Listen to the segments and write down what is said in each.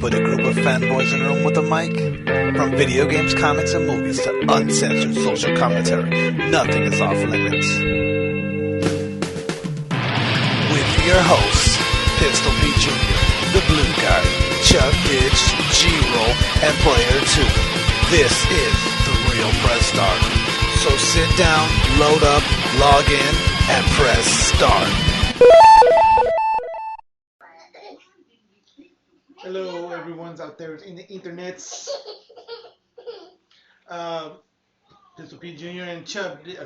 Put a group of fanboys in a room with a mic. From video games, comics, and movies to uncensored social commentary, nothing is off limits. With your hosts, Pistol Pete Jr., The Blue Guy, Chuck Ditch, G-Roll, and Player 2. This is The Real Press Start. So sit down, load up, log in, and press start. Hello, everyone's out there in the internets. Pistol Pete Jr. and Chubb Ditch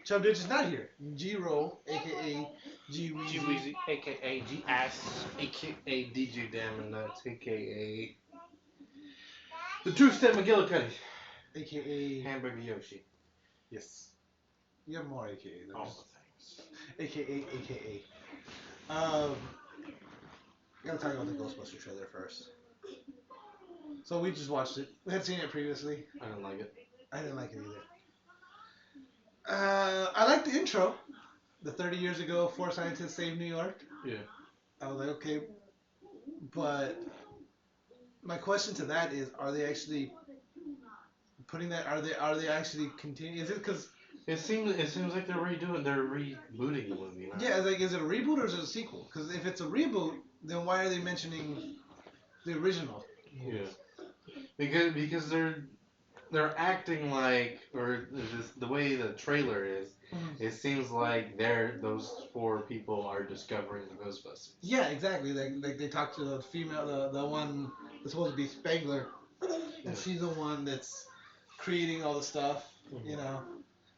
is not here. G-Roll, aka G-Weezy, a.k.a. G-Ass, a.k.a. DJ Damn Nuts, a.k.a. The True Step McGillicuddy, aka Hamburger Yoshi. Yes. You have more aka than All just the things. aka. Gotta talk about the Ghostbusters trailer first. So we just watched it. We had seen it previously. I didn't like it. I didn't like it either. I liked the intro. The 30 years ago, 4 scientists saved New York. Yeah. I was like, okay. But my question to that is, are they actually putting that? Are they actually continuing? Is it because? It seems like they're rebooting the movie. Right? Yeah, like, is it a reboot or is it a sequel? Because if it's a reboot, then why are they mentioning the original? Yeah. Because they're acting like, or the way the trailer is, it seems like those 4 people are discovering the Ghostbusters. Yeah, exactly. Like they talk to the female, the one that's supposed to be Spangler, and she's the one that's creating all the stuff. You know,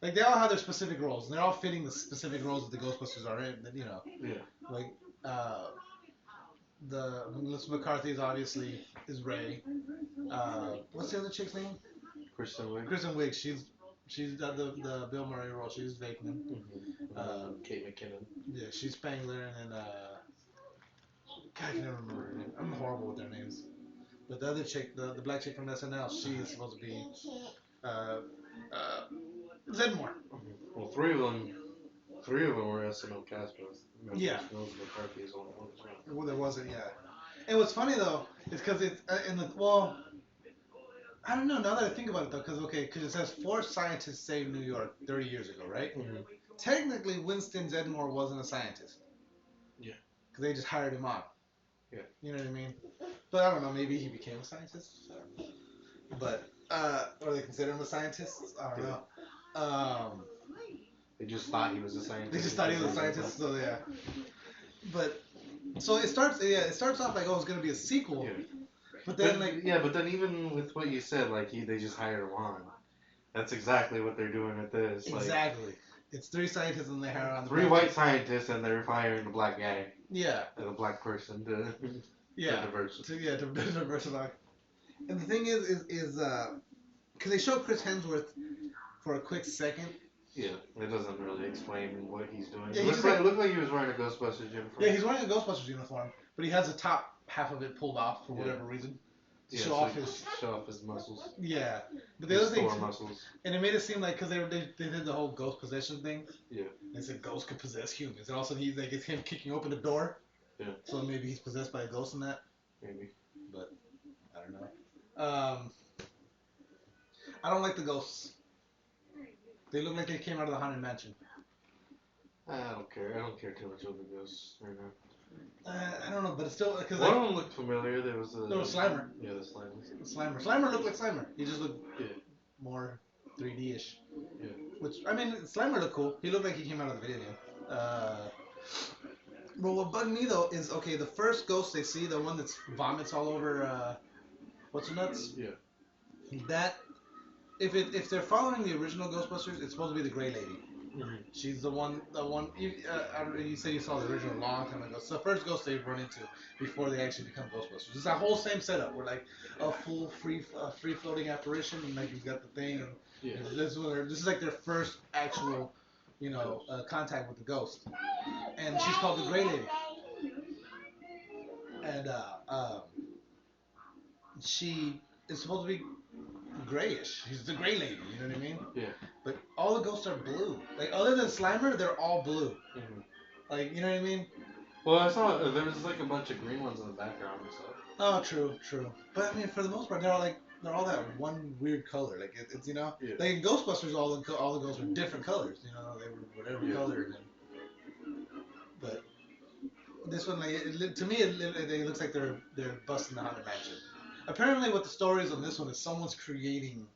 like they all have their specific roles, and they're all fitting the specific roles that the Ghostbusters are in. You know, like the Melissa McCarthy is obviously Ray. What's the other chick's name? Kristen Wiig. Kristen Wiig. She's the Bill Murray role. She's Vakeman. Kate McKinnon. Yeah, she's Spangler, and then God, I can never remember her name. I'm horrible with their names. But the other chick, the black chick from SNL, she's supposed to be Zedmore. Well, three of them were SNL cast members. Yeah. Melissa McCarthy is only one. Well, there wasn't, yeah. And what's funny though is because it's I don't know. Now that I think about it though, because it says 4 scientists saved New York 30 years ago, right? Mm-hmm. Technically, Winston Zedmore wasn't a scientist. Yeah. Because they just hired him on. Yeah. You know what I mean? But I don't know. Maybe he became a scientist. But or they consider him a scientist. I don't know. They just thought he was a scientist. They just thought he was a scientist. So yeah. But so it starts off like, oh, it's gonna be a sequel. Yeah. But then even with what you said, like they just hired him on. That's exactly what they're doing with this. Exactly. Like, it's 3 scientists and they hire on 3 white scientists and they're hiring a black guy. Yeah. And a black person to diversify. And the thing is because they show Chris Hemsworth for a quick second. Yeah, it doesn't really explain what he's doing. Yeah, it looked like he was wearing a Ghostbusters uniform. Yeah, he's wearing a Ghostbusters uniform, but he has the top half of it pulled off for whatever reason. To show off his muscles. Yeah, but the other thing, muscles. And it made it seem like because they did the whole ghost possession thing. Yeah. They said ghosts could possess humans, and also it's him kicking open the door. Yeah. So maybe he's possessed by a ghost in that. Maybe. But I don't know. I don't like the ghosts. They look like they came out of the Haunted Mansion. I don't care. I don't care too much about the ghosts right now. I don't know, but it's still because one of them looked familiar. There was Slimer. Yeah, the Slimer. Slimer looked like Slimer. He just looked more 3D-ish. Yeah. Which Slimer looked cool. He looked like he came out of the video game. But what bugged me though is the first ghost they see, the one that vomits all over what's her nuts? Yeah. That if they're following the original Ghostbusters, it's supposed to be the Gray Lady. Mm-hmm. She's the one. You said you saw the original a long time ago. It's the first ghost they run into before they actually become Ghostbusters. It's that whole same setup. We're like a full free floating apparition, and like you've got the thing. And this is like their first actual, contact with the ghost. And she's called the Gray Lady. And she is supposed to be grayish. She's the Gray Lady, you know what I mean? Yeah. But all the ghosts are blue. Like, other than Slimer, they're all blue. Mm-hmm. Like, you know what I mean? Well, I saw there was like a bunch of green ones in the background and stuff. Oh, true. But I mean, for the most part, they're all that one weird color. Like it's Yeah. like in Ghostbusters, all the ghosts were different colors. They were whatever color. But this one, like to me, it looks like they're busting the haunted mansion. Apparently, what the story is on this one is someone's creating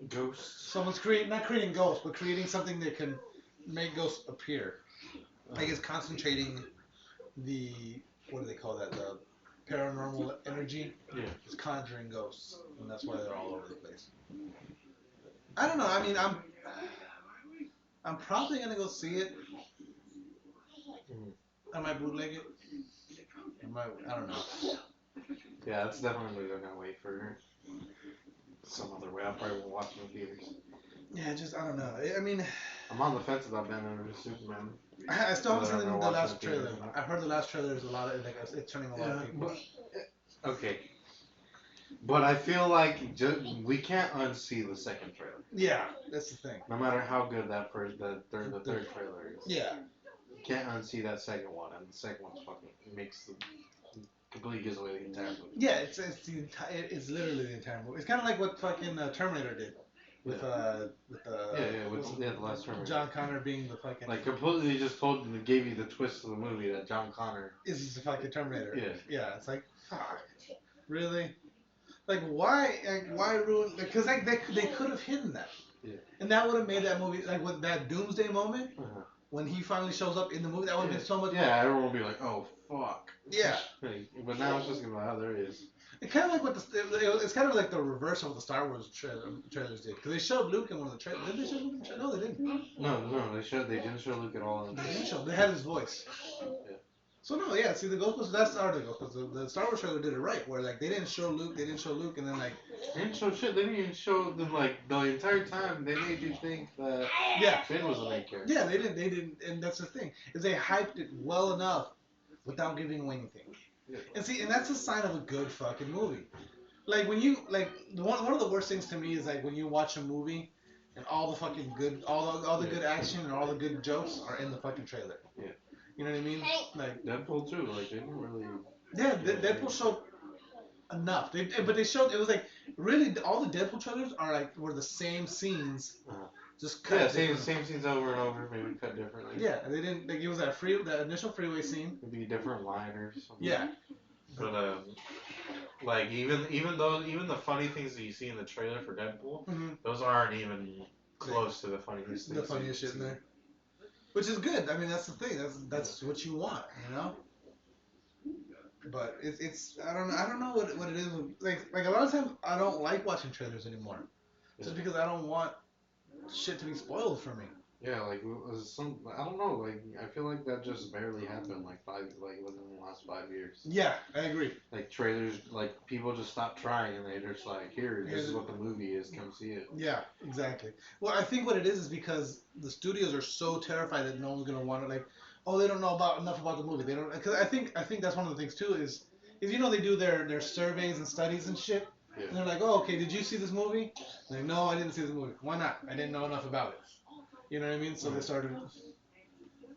Ghosts. not creating ghosts, but creating something that can make ghosts appear. Like it's concentrating the what do they call that? The paranormal energy. Yeah. It's conjuring ghosts, and that's why they're all over the place. I don't know. I mean, I'm probably gonna go see it. I might bootleg it. I don't know. Yeah, that's definitely what I'm gonna wait for some other way. I probably won't watch it in theaters. Yeah, I don't know. I mean, I'm on the fence about Batman vs Superman. I still haven't seen the watch last it in theaters trailer. or not. I heard the last trailer is a lot of it's turning a lot of people. Okay. But I feel like we can't unsee the second trailer. Yeah, that's the thing. No matter how good the third trailer is. Yeah. You can't unsee that second one, and the second one's fucking completely gives away the entire movie. Yeah, it's literally the entire movie. It's kind of like what fucking Terminator did with the last Terminator. John Connor being the fucking Like completely just gave you the twist of the movie that John Connor is the fucking Terminator. Yeah. Yeah, it's like fuck, really. Like why ruin? Because like they could have hidden that. Yeah. And that would have made that movie like with that Doomsday moment Uh-huh. when he finally shows up in the movie. That would have been so much. Yeah, everyone would be like, "Oh fuck." Yeah. But now it's just about how there is. It's kind of like it's kind of like the reverse of what the Star Wars trailers did because they showed Luke in one of the trailers. Did they show Luke in the trailer? No, they didn't. No, they didn't show Luke at all. They didn't show. They had his voice. Yeah. So no, yeah. See, the Ghostbusters. That's the Ghostbusters. The Star Wars trailer did it right, where like they didn't show Luke, and then like They didn't show shit. They didn't even show them like the entire time. They made you think that Finn was the main character. Yeah, they didn't, and that's the thing is they hyped it well enough without giving away anything. Yeah. And that's a sign of a good fucking movie. Like when you one of the worst things to me is like when you watch a movie and all the fucking good all the good action and all the good jokes are in the fucking trailer. Yeah. You know what I mean? Like Deadpool too. Like they didn't really. Yeah, Deadpool showed enough. But they showed it was like really all the Deadpool trailers were the same scenes, just cut. Yeah, same scenes over and over, maybe cut differently. Yeah, they didn't. Like, it was that initial freeway scene. Maybe a different line or something. Yeah. But like even the funny things that you see in the trailer for Deadpool, those aren't even close to the funniest things. The funniest shit in there. Which is good. I mean, that's the thing. That's what you want, you know. But it's I don't know what it is. Like a lot of times I don't like watching trailers anymore, just because I don't want shit to be spoiled for me. Yeah, like I don't know. Like I feel like that just barely happened. Like within the last 5 years. Yeah, I agree. Like trailers, like people just stopped trying and they're just like, this is what the movie is. Come see it. Yeah, exactly. Well, I think what it is because the studios are so terrified that no one's gonna want it. Like, oh, they don't know enough about the movie. They don't. Because I think that's one of the things too is they do their surveys and studies and shit. Yeah. And they're like, oh, okay, did you see this movie? Like, no, I didn't see the movie. Why not? I didn't know enough about it. You know what I mean? So they started.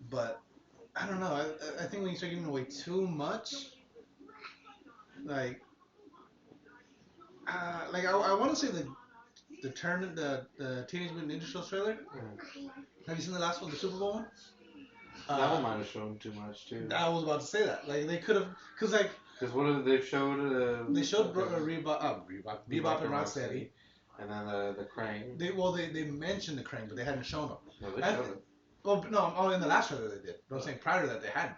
But I don't know. I think when you start giving away too much, like I want to say the Teenage Mutant Ninja Turtles trailer. Have you seen the last one, the Super Bowl one? That one might have shown too much too. I was about to say that. Like they could have, because what did they showed? They showed Bebop and Rocksteady. And then the Krang. They mentioned the Krang, but they hadn't shown them. No, they showed it. Well, no, in the last trailer they did. But I'm saying prior to that they hadn't.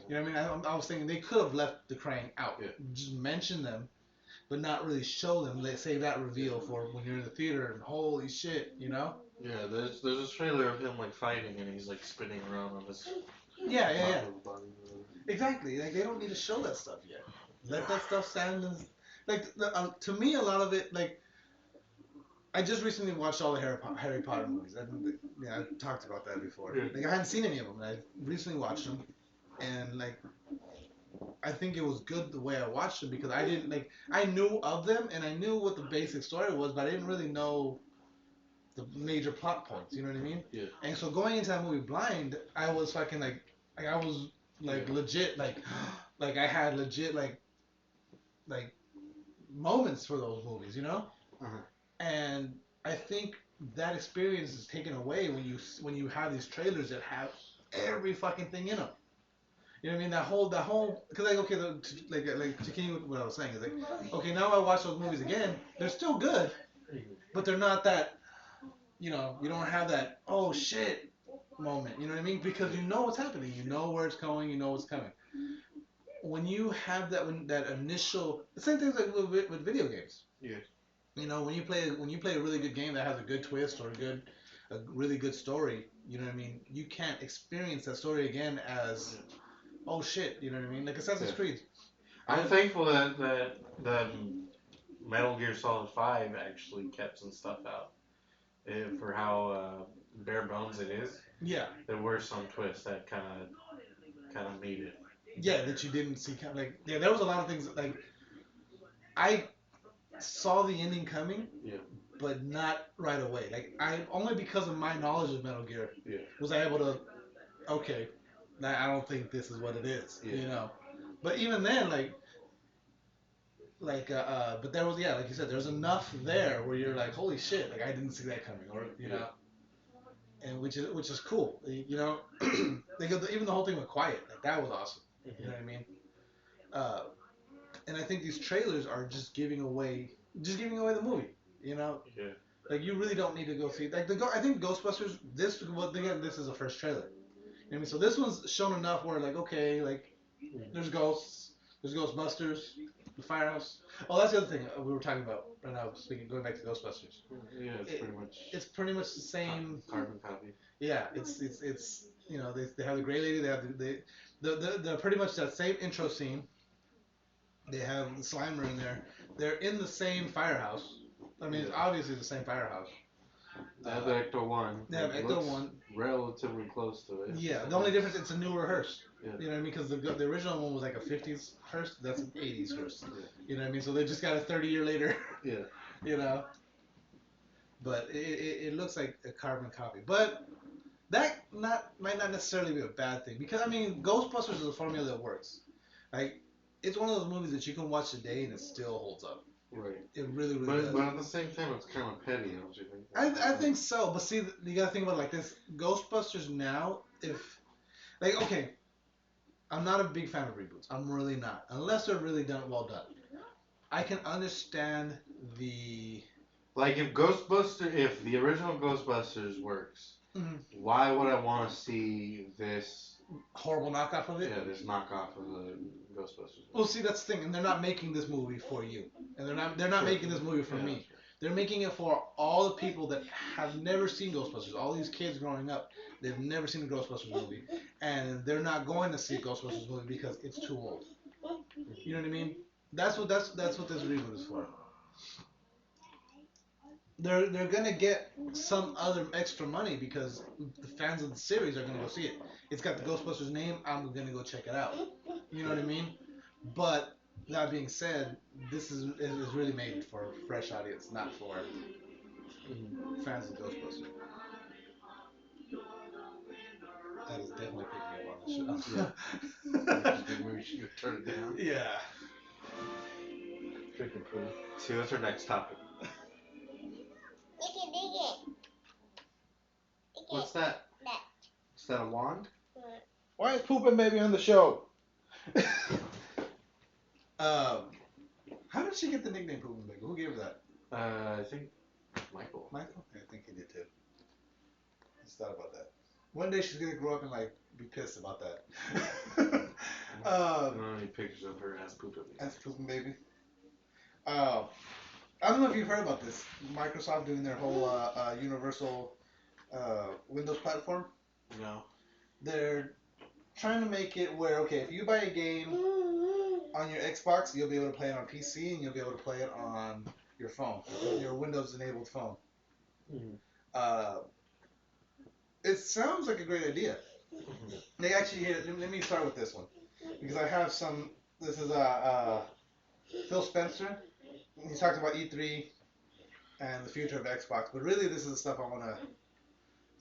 You know what I mean? I was thinking they could have left the Krang out. Yeah. Just mention them, but not really show them. They save that reveal for when you're in the theater and holy shit, you know? Yeah, there's a trailer of him like fighting and he's like spinning around on his. Yeah. Exactly. Like they don't need to show that stuff yet. Let that stuff stand. To me, a lot of it like. I just recently watched all the Harry Potter movies. I talked about that before. Yeah. Like I hadn't seen any of them. I recently watched them, and like I think it was good the way I watched them because I didn't I knew of them and I knew what the basic story was, but I didn't really know the major plot points. You know what I mean? Yeah. And so going into that movie blind, I was fucking I was like legit, like I had legit like moments for those movies, you know. Uh-huh. And I think that experience is taken away when you have these trailers that have every fucking thing in them. You know what I mean? That whole because like okay, like to continue with what I was saying is like okay, now I watch those movies again. They're still good, but they're not that. You know, you don't have that oh shit moment. You know what I mean? Because you know what's happening. You know where it's going. You know what's coming. When you have that initial, the same thing like with video games. Yeah. You know, when you play a really good game that has a good twist or a really good story, you know what I mean? You can't experience that story again as oh shit, you know what I mean? Like Assassin's Creed. I'm thankful that Metal Gear Solid 5 actually kept some stuff out. For how bare bones it is. Yeah. There were some twists that kind of made it. Yeah, that you didn't see coming. Like yeah, there was a lot of things that, like I saw the ending coming. Yeah. But not right away. Like I only because of my knowledge of Metal Gear was I able to okay, I don't think this is what it is. Yeah. You know. But even then, but there was like you said, there's enough there where you're like, holy shit, like I didn't see that coming, or you know, and which is cool, you know, even the whole thing with Quiet, like that was awesome, you know what I mean, and I think these trailers are just giving away the movie, you know, like you really don't need to go see like I think Ghostbusters this is a first trailer, you know what I mean, so this one's shown enough where like okay, like there's ghosts, there's Ghostbusters. The firehouse. Oh, that's the other thing we were talking about right now. Going back to Ghostbusters. Yeah, it's pretty much the same carbon copy. Yeah, it's you know they have the gray lady. They have the pretty much that same intro scene. They have the Slimer in there. They're in the same firehouse. I mean, it's obviously the same firehouse. They have Ecto 1. They have Ecto 1. Relatively close to it. Yeah, the only difference it's a newer hearse. Yeah. You know what I mean? Because the original one was like a 50s hearse. That's an 80s hearse. Yeah. You know what I mean? So they just got a 30-year later. Yeah. You know? But it looks like a carbon copy. But that might not necessarily be a bad thing. Because, I mean, Ghostbusters is a formula that works. Like, it's one of those movies that you can watch today and it still holds up. Right. It really, really does. But at the same time, it's kind of petty, don't you think? I think so. But see, you got to think about it like this. Ghostbusters now, like, okay, I'm not a big fan of reboots. I'm really not. Unless they're really well done. I can understand the... Like, if the original Ghostbusters works, why would I want to see this... horrible knockoff of it? Yeah, this knockoff of the Ghostbusters. Well, see, that's the thing. And they're not making this movie for you. And they're not making this movie for me. Right. They're making it for all the people that have never seen Ghostbusters. All these kids growing up, they've never seen a Ghostbusters movie. And they're not going to see a Ghostbusters movie because it's too old. You know what I mean? That's what this reboot is for. They're gonna get some other extra money because the fans of the series are gonna go see it. It's got the Ghostbusters name. I'm gonna go check it out. You know what I mean? But that being said, this is really made for a fresh audience, not for fans of Ghostbusters. That is definitely picking up on the show. Maybe we should turn it down. Yeah. Freaking cool. See, what's our next topic? What's that? Is that a wand? Why is Poopin' Baby on the show? How did she get the nickname Poopin' Baby? Who gave her that? I think Michael. Michael? I think he did too. I just thought about that. One day she's gonna grow up and like be pissed about that. I don't know any pictures of her as Poopin' Baby. As Poopin' Baby. I don't know if you've heard about this. Microsoft doing their whole universal Windows platform. No. They're trying to make it where, okay, if you buy a game on your Xbox, you'll be able to play it on PC and you'll be able to play it on your phone, your Windows-enabled phone. It sounds like a great idea. They actually, here, let me start with this one because I have some. This is Phil Spencer. He talked about E3 and the future of Xbox, but really this is the stuff I want to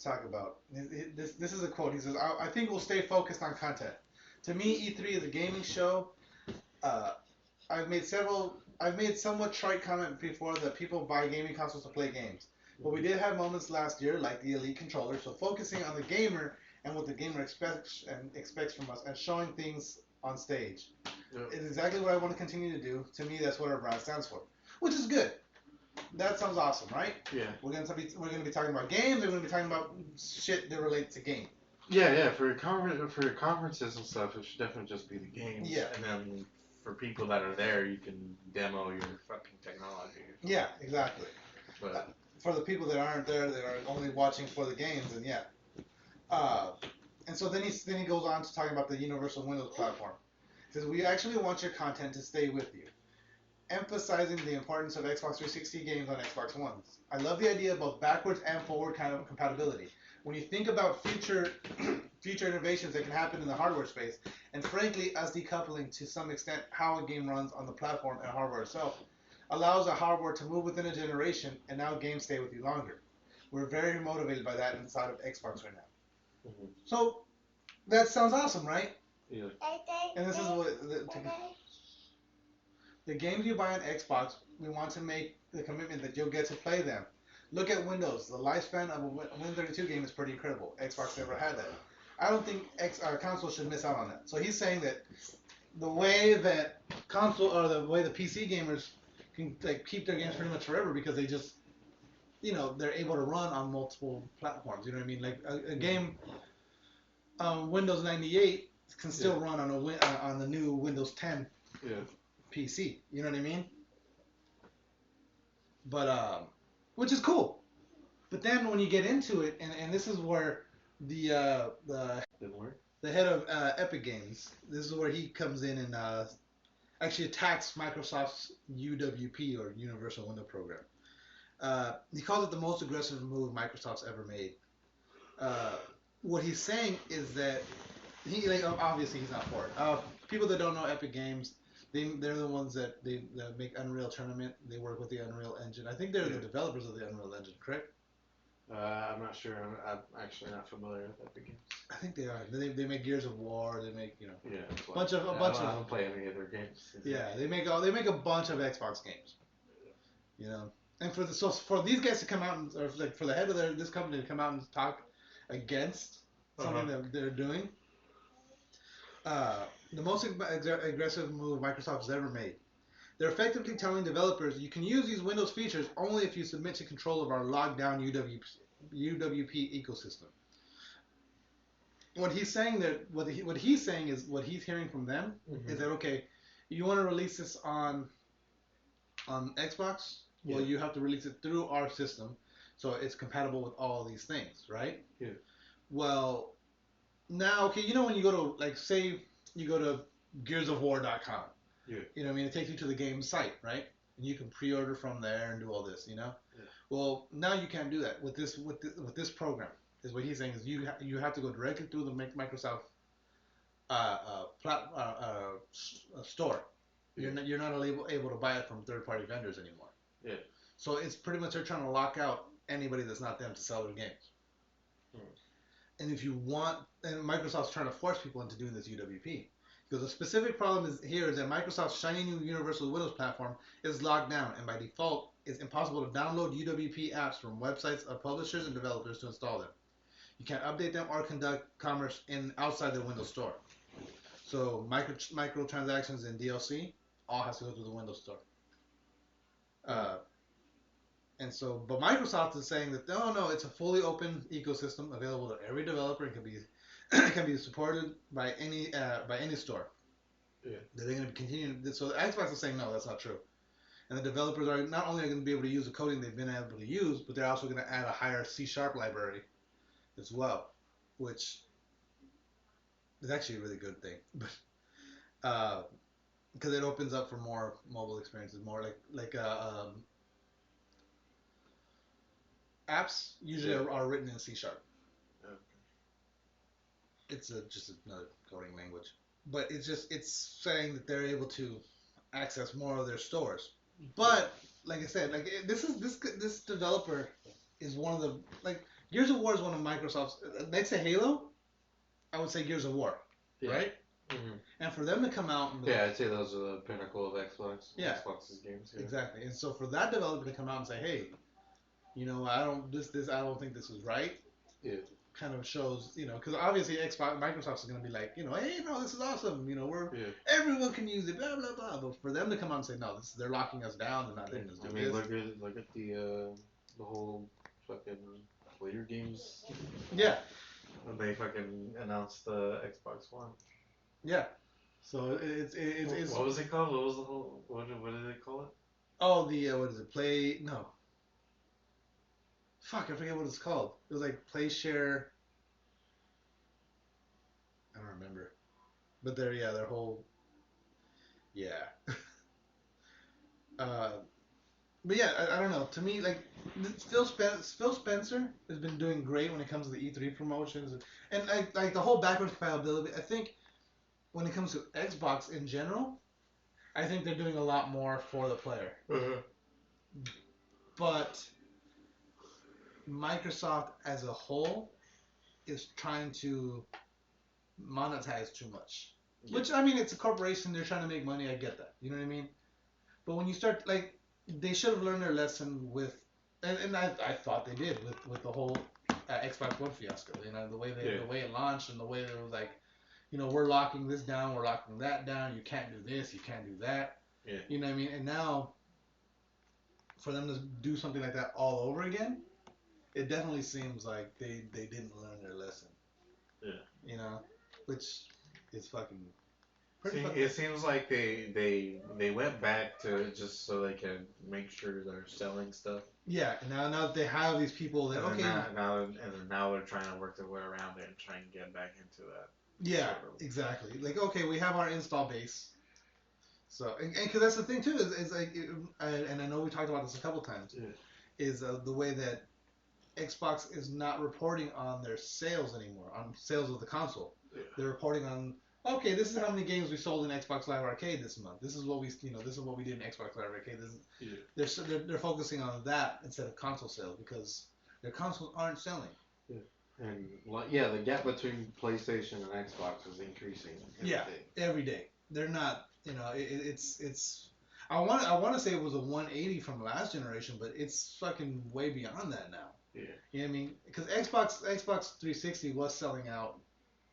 talk about. This is a quote. He says, I think we'll stay focused on content. To me, E3 is a gaming show. I've made somewhat trite comment before that people buy gaming consoles to play games. But we did have moments last year like the Elite controller. So focusing on the gamer and what the gamer expects from us and showing things on stage. Yep. It's exactly what I want to continue to do. To me, that's what our brand stands for, which is good. That sounds awesome, right? Yeah. We're gonna be talking about games. We're gonna be talking about shit that relates to game. Yeah. For your conferences and stuff, it should definitely just be the games. Yeah. And then for people that are there, you can demo your fucking technology. Yeah, exactly. But for the people that aren't there, that are only watching for the games, and yeah. And so then he goes on to talking about the Universal Windows platform. He says, we actually want your content to stay with you, emphasizing the importance of Xbox 360 games on Xbox Ones. I love the idea of both backwards and forward kind of compatibility. When you think about future innovations that can happen in the hardware space, and frankly, us decoupling to some extent how a game runs on the platform and hardware itself, allows a hardware to move within a generation, and now games stay with you longer. We're very motivated by that inside of Xbox right now. Mm-hmm. So that sounds awesome, right? Yeah. And this is what the games you buy on Xbox, we want to make the commitment that you'll get to play them. Look at Windows. The lifespan of a Win32 game is pretty incredible. Xbox never had that. I don't think console should miss out on that. So he's saying that the way that console or the way the PC gamers can keep their games pretty much forever because they just, they're able to run on multiple platforms. You know what I mean? Like a game on Windows 98 can still run on the new Windows 10 PC. You know what I mean? But which is cool. But then when you get into it, and this is where the head of Epic Games, this is where he comes in and actually attacks Microsoft's UWP or Universal Window Program. He calls it the most aggressive move Microsoft's ever made. What he's saying is that obviously he's not for it. People that don't know Epic Games, they're the ones that make Unreal Tournament. They work with the Unreal Engine. I think they're the developers of the Unreal Engine, correct? I'm not sure. I'm actually not familiar with Epic Games. I think they are. They make Gears of War. They make a bunch of. I don't play any of their games. Yeah, they make a bunch of Xbox games. And for these guys to come out and for the head of this company to come out and talk against something that they're doing. The most aggressive move Microsoft has ever made. They're effectively telling developers you can use these Windows features only if you submit to control of our locked down UWP ecosystem. What he's saying is what he's hearing from them is that okay, you want to release this on Xbox? Well, you have to release it through our system, so it's compatible with all these things, right? Yeah. Well, now okay, when you go to say you go to gearsofwar.com. Yeah. You know what I mean? It takes you to the game site, right? And you can pre-order from there and do all this, Yeah. Well, now you can't do that with this program. Is what he's saying is you have to go directly through the Microsoft store. Yeah. You're not able to buy it from third-party vendors anymore. Yeah. So it's pretty much they're trying to lock out anybody that's not them to sell their games. And if you want, and Microsoft's trying to force people into doing this UWP. Because the specific problem is that Microsoft's shiny new Universal Windows platform is locked down, and by default, it's impossible to download UWP apps from websites of publishers and developers to install them. You can't update them or conduct commerce outside the Windows Store. So microtransactions and DLC all has to go through the Windows Store. But Microsoft is saying that no, it's a fully open ecosystem available to every developer and can be supported by any store. Yeah. They're going to continue. So Xbox is saying no, that's not true. And the developers are not only going to be able to use the coding they've been able to use, but they're also going to add a higher C# library as well, which is actually a really good thing. But because it opens up for more mobile experiences, more like apps usually are written in C#. Okay. It's just another coding language, but it's saying that they're able to access more of their stores. But like I said, this developer is one of the Gears of War is one of Microsoft's. Next to Halo, I would say Gears of War, right? And for them to come out, and I'd say those are the pinnacle of Xbox. Yeah. Xbox's games. Yeah. Exactly. And so for that developer to come out and say, hey, I don't think this is right. Yeah. Kind of shows, because obviously Microsoft is going to be like, hey, no, this is awesome. Everyone can use it, blah blah blah. But for them to come out and say, no, they're locking us down. They're not letting us do this. Look at the whole fucking later games. Yeah. When they fucking announced the Xbox One. Yeah. So it's what was it called? What was the whole? What did they call it? Oh, what is it? Play? No. Fuck, I forget what it's called. It was like Play Share. I don't remember. But their whole. Yeah. But yeah, I don't know. To me, like Phil Spencer has been doing great when it comes to the E3 promotions and like the whole backwards compatibility. I think when it comes to Xbox in general, I think they're doing a lot more for the player. But Microsoft as a whole is trying to monetize too much. Yeah. Which, I mean, it's a corporation. They're trying to make money. I get that. You know what I mean? But when you start, like, they should have learned their lesson with, and I thought they did with the whole Xbox One fiasco. The way it launched and the way it was like, we're locking this down, we're locking that down. You can't do this, you can't do that. Yeah. You know what I mean? And now, for them to do something like that all over again, it definitely seems like they didn't learn their lesson. Yeah. Which is fucking. It seems like they went back to just so they can make sure they're selling stuff. Yeah, and now that they have these people that now they're trying to work their way around it and trying to get back into that. Yeah, exactly. Like, okay, we have our install base. So, and because that's the thing too is like, and I know we talked about this a couple times, is the way that Xbox is not reporting on their sales anymore, on sales of the console. Yeah. They're reporting on, okay, this is how many games we sold in Xbox Live Arcade this month. This is what we did in Xbox Live Arcade. They're focusing on that instead of console sales because their consoles aren't selling. Yeah. And the gap between PlayStation and Xbox is increasing. Every day. They're not. It's. I want to say it was a 180 from last generation, but it's fucking way beyond that now. Yeah. You know what I mean? Because Xbox 360 was selling out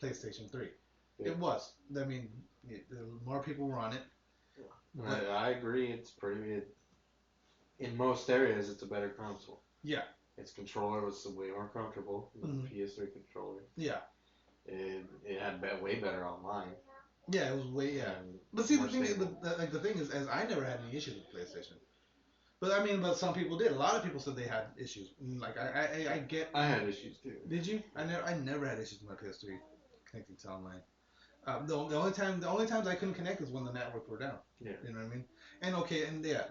PlayStation 3. Yeah. It was. I mean, more people were on it. Yeah. I agree. It's pretty. In most areas, it's a better console. Yeah. Its controller was way more comfortable than the PS3 controller. Yeah. It had way better online. Yeah, it was way But see, the thing is, as I never had any issues with PlayStation. But some people did. A lot of people said they had issues. Like I get. I had issues too. Did you? I never had issues with my PS3 connecting to online. The only times I couldn't connect was when the network were down. Yeah. You know what I mean? And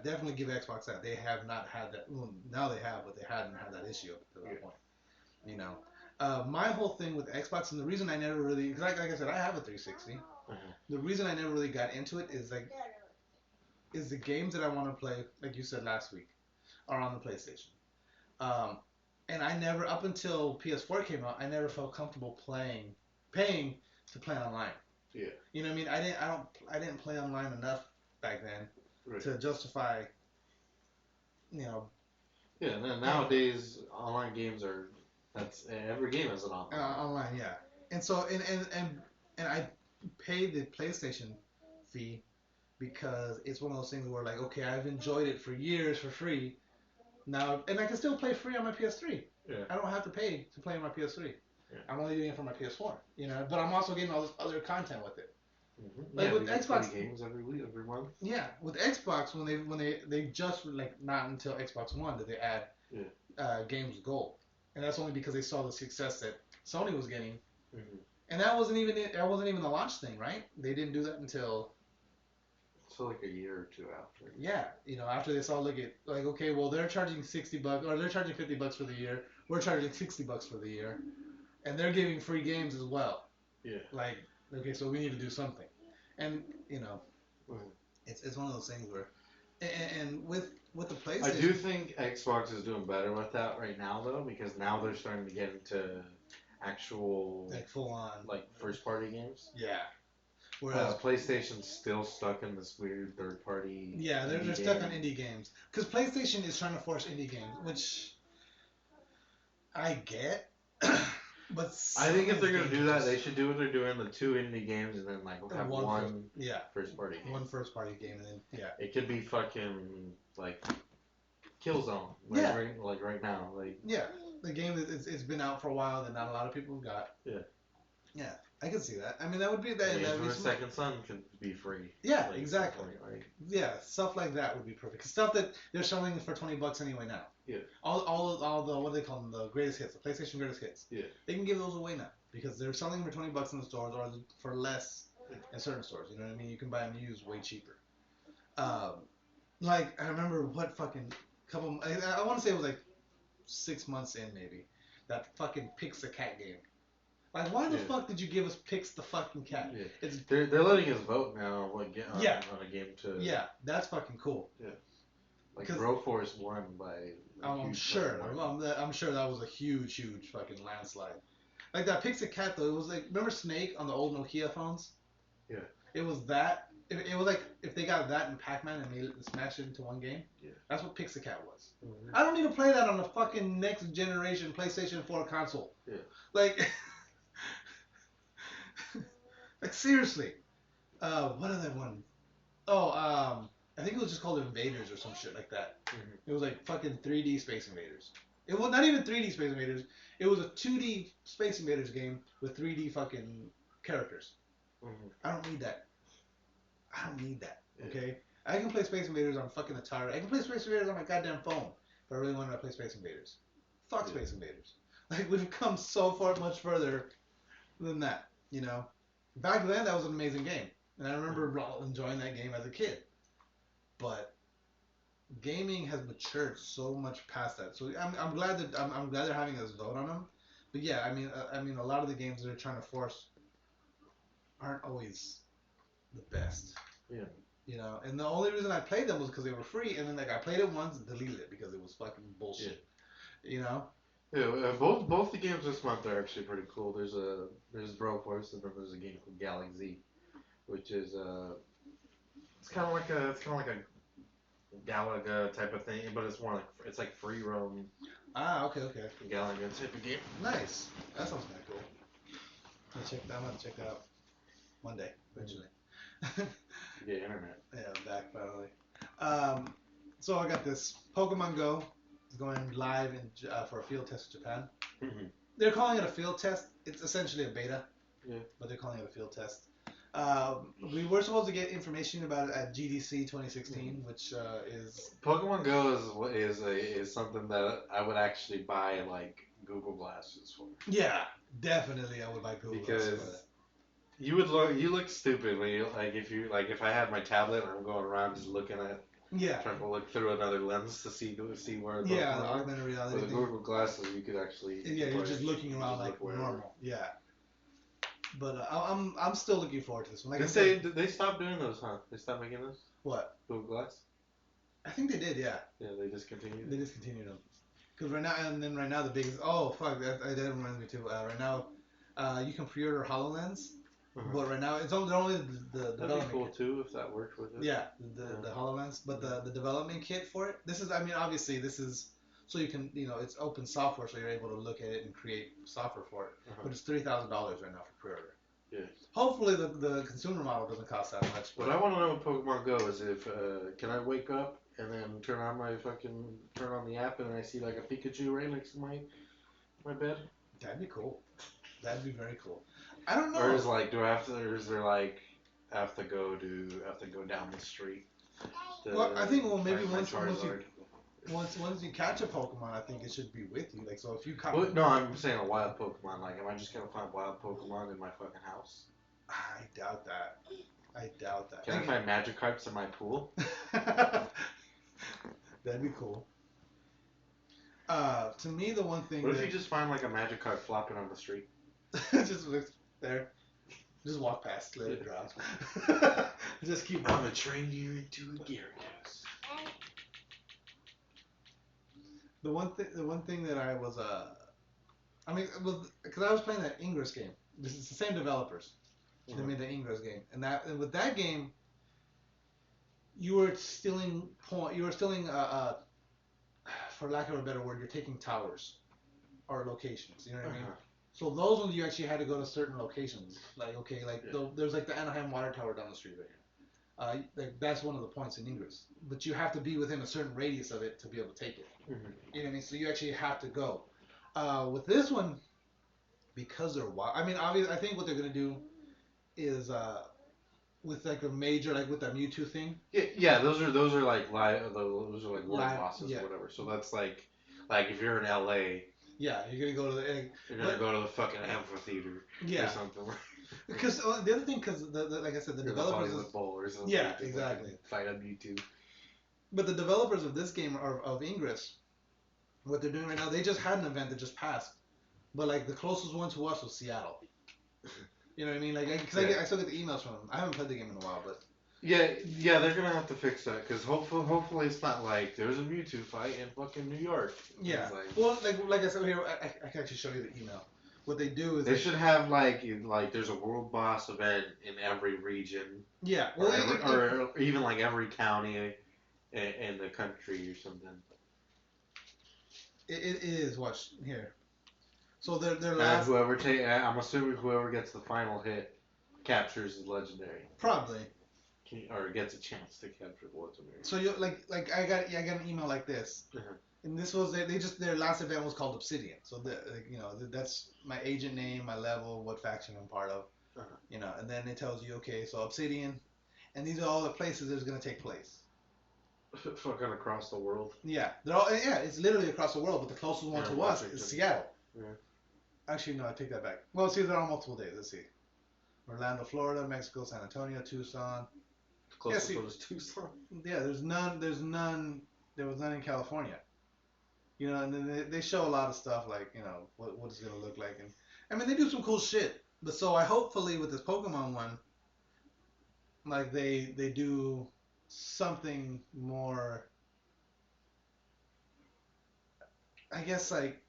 definitely give Xbox that. They have not had that. Well, now they have, but they hadn't had that issue up to that point. My whole thing with Xbox, and the reason I never really, because like I said, I have a 360. The reason I never really got into it is the games that I want to play, like you said last week, are on the PlayStation. And I never, up until PS4 came out, I never felt comfortable paying to play online. Yeah. You know what I mean? I didn't play online enough back then to justify. Yeah. Nowadays, online games are. That's every game is an online. Online, yeah. And so and I paid the PlayStation fee because it's one of those things where like, okay, I've enjoyed it for years for free. Now, and I can still play free on my PS3. Yeah. I don't have to pay to play on my PS3. Yeah. I'm only doing it for my PS4. But I'm also getting all this other content with it. Mm-hmm. Like with Xbox games every month. Yeah, with Xbox when they just like not until Xbox One did they add games with gold, and that's only because they saw the success that Sony was getting. Mm-hmm. And that wasn't even the launch thing, right? They didn't do that until. So like a year or two after. Yeah, after they saw okay, well they're charging $60 or they're charging $50 for the year. We're charging $60 for the year, and they're giving free games as well. Yeah. Like, okay, so we need to do something, and it's one of those things where, and with the PlayStation. I do think Xbox is doing better with that right now though, because now they're starting to get into actual like full on like first party games. Yeah. Whereas PlayStation's still stuck in this weird third party. yeah, they're stuck on indie games because PlayStation is trying to force indie games, which I get. But I think if they're gonna do that, they should do what they're doing: the 2 indie games, and then like have one first party game. One first party game, and then it could be fucking like Killzone, like right now, like the game that it's been out for a while that not a lot of people have got. Yeah, I can see that. I mean, that would be that. That Second Son could be free. Yeah, like, exactly. Yeah, stuff like that would be perfect. Stuff that they're selling for $20 anyway now. Yeah. All the what do they call them? The greatest hits, the PlayStation greatest hits. Yeah. They can give those away now because they're selling them for $20 in the stores or for less in certain stores. You know what I mean? You can buy them used way cheaper. Like I remember what fucking couple. I want to say it was like 6 months in maybe that fucking Pix a Cat game. Like, why the fuck did you give us Pix the fucking cat? Yeah. They're letting us vote now on a game to... Yeah, that's fucking cool. Yeah. Like, Broforce won by... I'm sure that was a huge fucking landslide. Like, that Pix a Cat, though, it was like... Remember Snake on the old Nokia phones? Yeah. It was that... It was like if they got that in Pac-Man and made it, smashed it into one game. Yeah. That's what Pix a Cat was. Mm-hmm. I don't need to play that on a fucking next generation PlayStation 4 console. Yeah. Like... Like seriously, what other one? Oh, I think it was just called Invaders or some shit like that. Mm-hmm. It was like fucking 3D Space Invaders. It was not even 3D Space Invaders. It was a 2D Space Invaders game with 3D fucking characters. Mm-hmm. I don't need that. Okay, I can play Space Invaders on fucking Atari. I can play Space Invaders on my goddamn phone if I really wanted to play Space Invaders. Fuck Space Invaders. Like we've come so far much further than that, you know. Back then, that was an amazing game, and I remember enjoying that game as a kid. But gaming has matured so much past that. So I'm glad that I'm glad they're having us vote on them. But yeah, I mean, a lot of the games that they're trying to force aren't always the best. Yeah. You know, and the only reason I played them was because they were free, and then like I played it once and deleted it because it was fucking bullshit. Yeah. You know. Yeah, both the games this month are actually pretty cool. There's Broforce, and then there's a game called Galaxy, which is it's kind of like a Galaga type of thing, but it's more like it's like free roam. Ah, okay. Galaga type of game. Nice. That sounds kind of cool. I'm gonna check that out one day eventually. Yeah, internet. Yeah, I'm back finally. So I got this Pokemon Go. Going live for a field test in Japan. Mm-hmm. They're calling it a field test. It's essentially a beta, but they're calling it a field test. We were supposed to get information about it at GDC 2016, which is Pokemon Go is something that I would actually buy like Google Glasses for. Yeah, definitely I would buy Google Glasses for that. You look stupid when you if I had my tablet and I'm going around just looking at. Yeah. Trying to look through another lens to see where. Yeah, the augmented reality. With the Google Glasses, you could actually. Yeah, you're just looking around like normal. Yeah. But I'm still looking forward to this one. Like they stopped doing those, huh? They stopped making those. What? Google Glass. I think they did. Yeah. Yeah, they discontinued. They discontinued them. Because right now the biggest. Oh fuck! That reminds me too. Right now, you can pre-order HoloLens. Uh-huh. But right now, they're only the That'd development be cool kit. too if that worked with it. Yeah, the HoloLens, but the development kit for it. This is, I mean, obviously this is so you can, it's open software, so you're able to look at it and create software for it. Uh-huh. But it's $3,000 right now for pre-order. Yeah. Hopefully the consumer model doesn't cost that much. What I want to know with Pokemon Go is if can I wake up and then turn on the app and I see like a Pikachu right next to my bed? That'd be cool. That'd be very cool. I don't know. Or is like, I have to go down the street? Well, I think maybe once you catch a Pokemon, I think it should be with you. Like, so if you catch. Well, no, I'm saying a wild Pokemon. Like, am I just gonna find wild Pokemon in my fucking house? I doubt that. Can I find Magikarps in my pool? That'd be cool. To me, the one thing. What if you just find like a Magikarp flopping on the street? Just look there. Just walk past, let it drop. Just keep. I'm gonna train you into a Gyarados. The one thing that I was because I was playing that Ingress game. This is the same developers. They made the Ingress game, and with that game, you were stealing for lack of a better word, you're taking towers or locations. You know what I mean? So those ones you actually had to go to certain locations. Like there's like the Anaheim Water Tower down the street right here. Like that's one of the points in Ingress, but you have to be within a certain radius of it to be able to take it. You know what I mean? So you actually have to go. With this one, because they're wild. I mean, obviously, I think what they're gonna do is with like a major, like with that Mewtwo thing. Yeah, those are like those are like world bosses or whatever. So that's like if you're in LA. Yeah, you're gonna go to the. You're gonna go to the fucking amphitheater. Or something. Because the other thing, because like I said, the developers. The Bowl or something. Yeah, exactly. Fight on YouTube. But the developers of this game of Ingress, what they're doing right now, they just had an event that just passed, but like the closest one to us was Seattle. You know what I mean? Like, because I still get the emails from them. I haven't played the game in a while, but. Yeah, they're gonna have to fix that because hopefully it's not like there's a Mewtwo fight in fucking New York. Yeah. Well, like I said here, I can actually show you the email. What they do is they should have like there's a world boss event in every region. Yeah. Well, or even like every county in the country or something. It is. Watch here. So their last. I'm assuming whoever gets the final hit captures the legendary. Probably. Or gets a chance to capture the legendary. So you like I got an email like this, and this was their last event was called Obsidian. So that's my agent name, my level, what faction I'm part of, and then it tells you okay, so Obsidian, and these are all the places it's gonna take place. Fucking across the world. Yeah, it's literally across the world, but the closest one to us is Seattle. Yeah. Actually, no, I take that back. Well, see, they're on multiple days. Let's see. Orlando, Florida, Mexico, San Antonio, Tucson. Closest one is Tucson. Yeah, there was none in California. And then they show a lot of stuff like, what it's going to look like. And I mean, they do some cool shit. But so I hopefully with this Pokemon one, like they do something more, I guess like